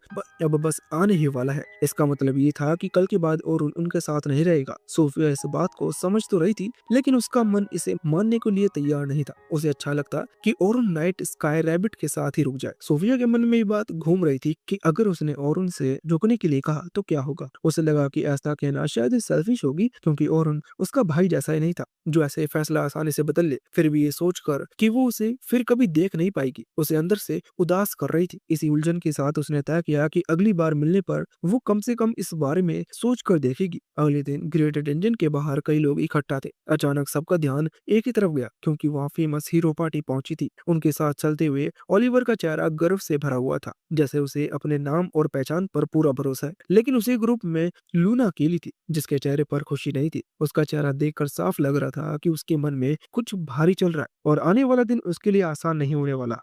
बस आने ही वाला है। इसका मतलब ये था कि कल के बाद और उनके साथ नहीं रहेगा। सोफिया इस बात को समझ तो रही थी, लेकिन उसका मन इसे मानने के लिए तैयार नहीं था। उसे अच्छा लगता कि ओरुन नाइट स्काई रैबिट के साथ ही रुक जाए। सोफिया के मन में ये बात घूम रही थी कि अगर उसने ओरुन से रुकने के लिए कहा तो क्या होगा। उसे लगा कि ऐसा कहना शायद सेल्फिश होगी, क्योंकि ओरुन उसका भाई जैसा ही नहीं था जो ऐसे फैसला आसानी से बदल ले। फिर भी ये सोचकर कि वो उसे फिर कभी देख नहीं पाएगी, उसे अंदर से उदास कर रही थी। इसी उलझन के साथ उसने तय किया कि अगली बार मिलने पर वो कम से कम इस बारे में सोच कर देखेगी। अगले दिन ग्रेट डेंजन के बाहर कई लोग इकट्ठा थे। अचानक सबका ध्यान एक ही तरफ गया, क्योंकि वहाँ फेमस हीरो पार्टी पहुंची थी। उनके साथ चलते हुए ओलिवर का चेहरा गर्व से भरा हुआ था, जैसे उसे अपने नाम और पहचान पर पूरा भरोसा है। लेकिन उसी ग्रुप में लूना अकेली थी, जिसके चेहरे पर खुशी नहीं थी। उसका चेहरा देखकर साफ लग रहा था कि उसके मन में कुछ भारी चल रहा है और आने वाला दिन उसके लिए आसान नहीं होने वाला।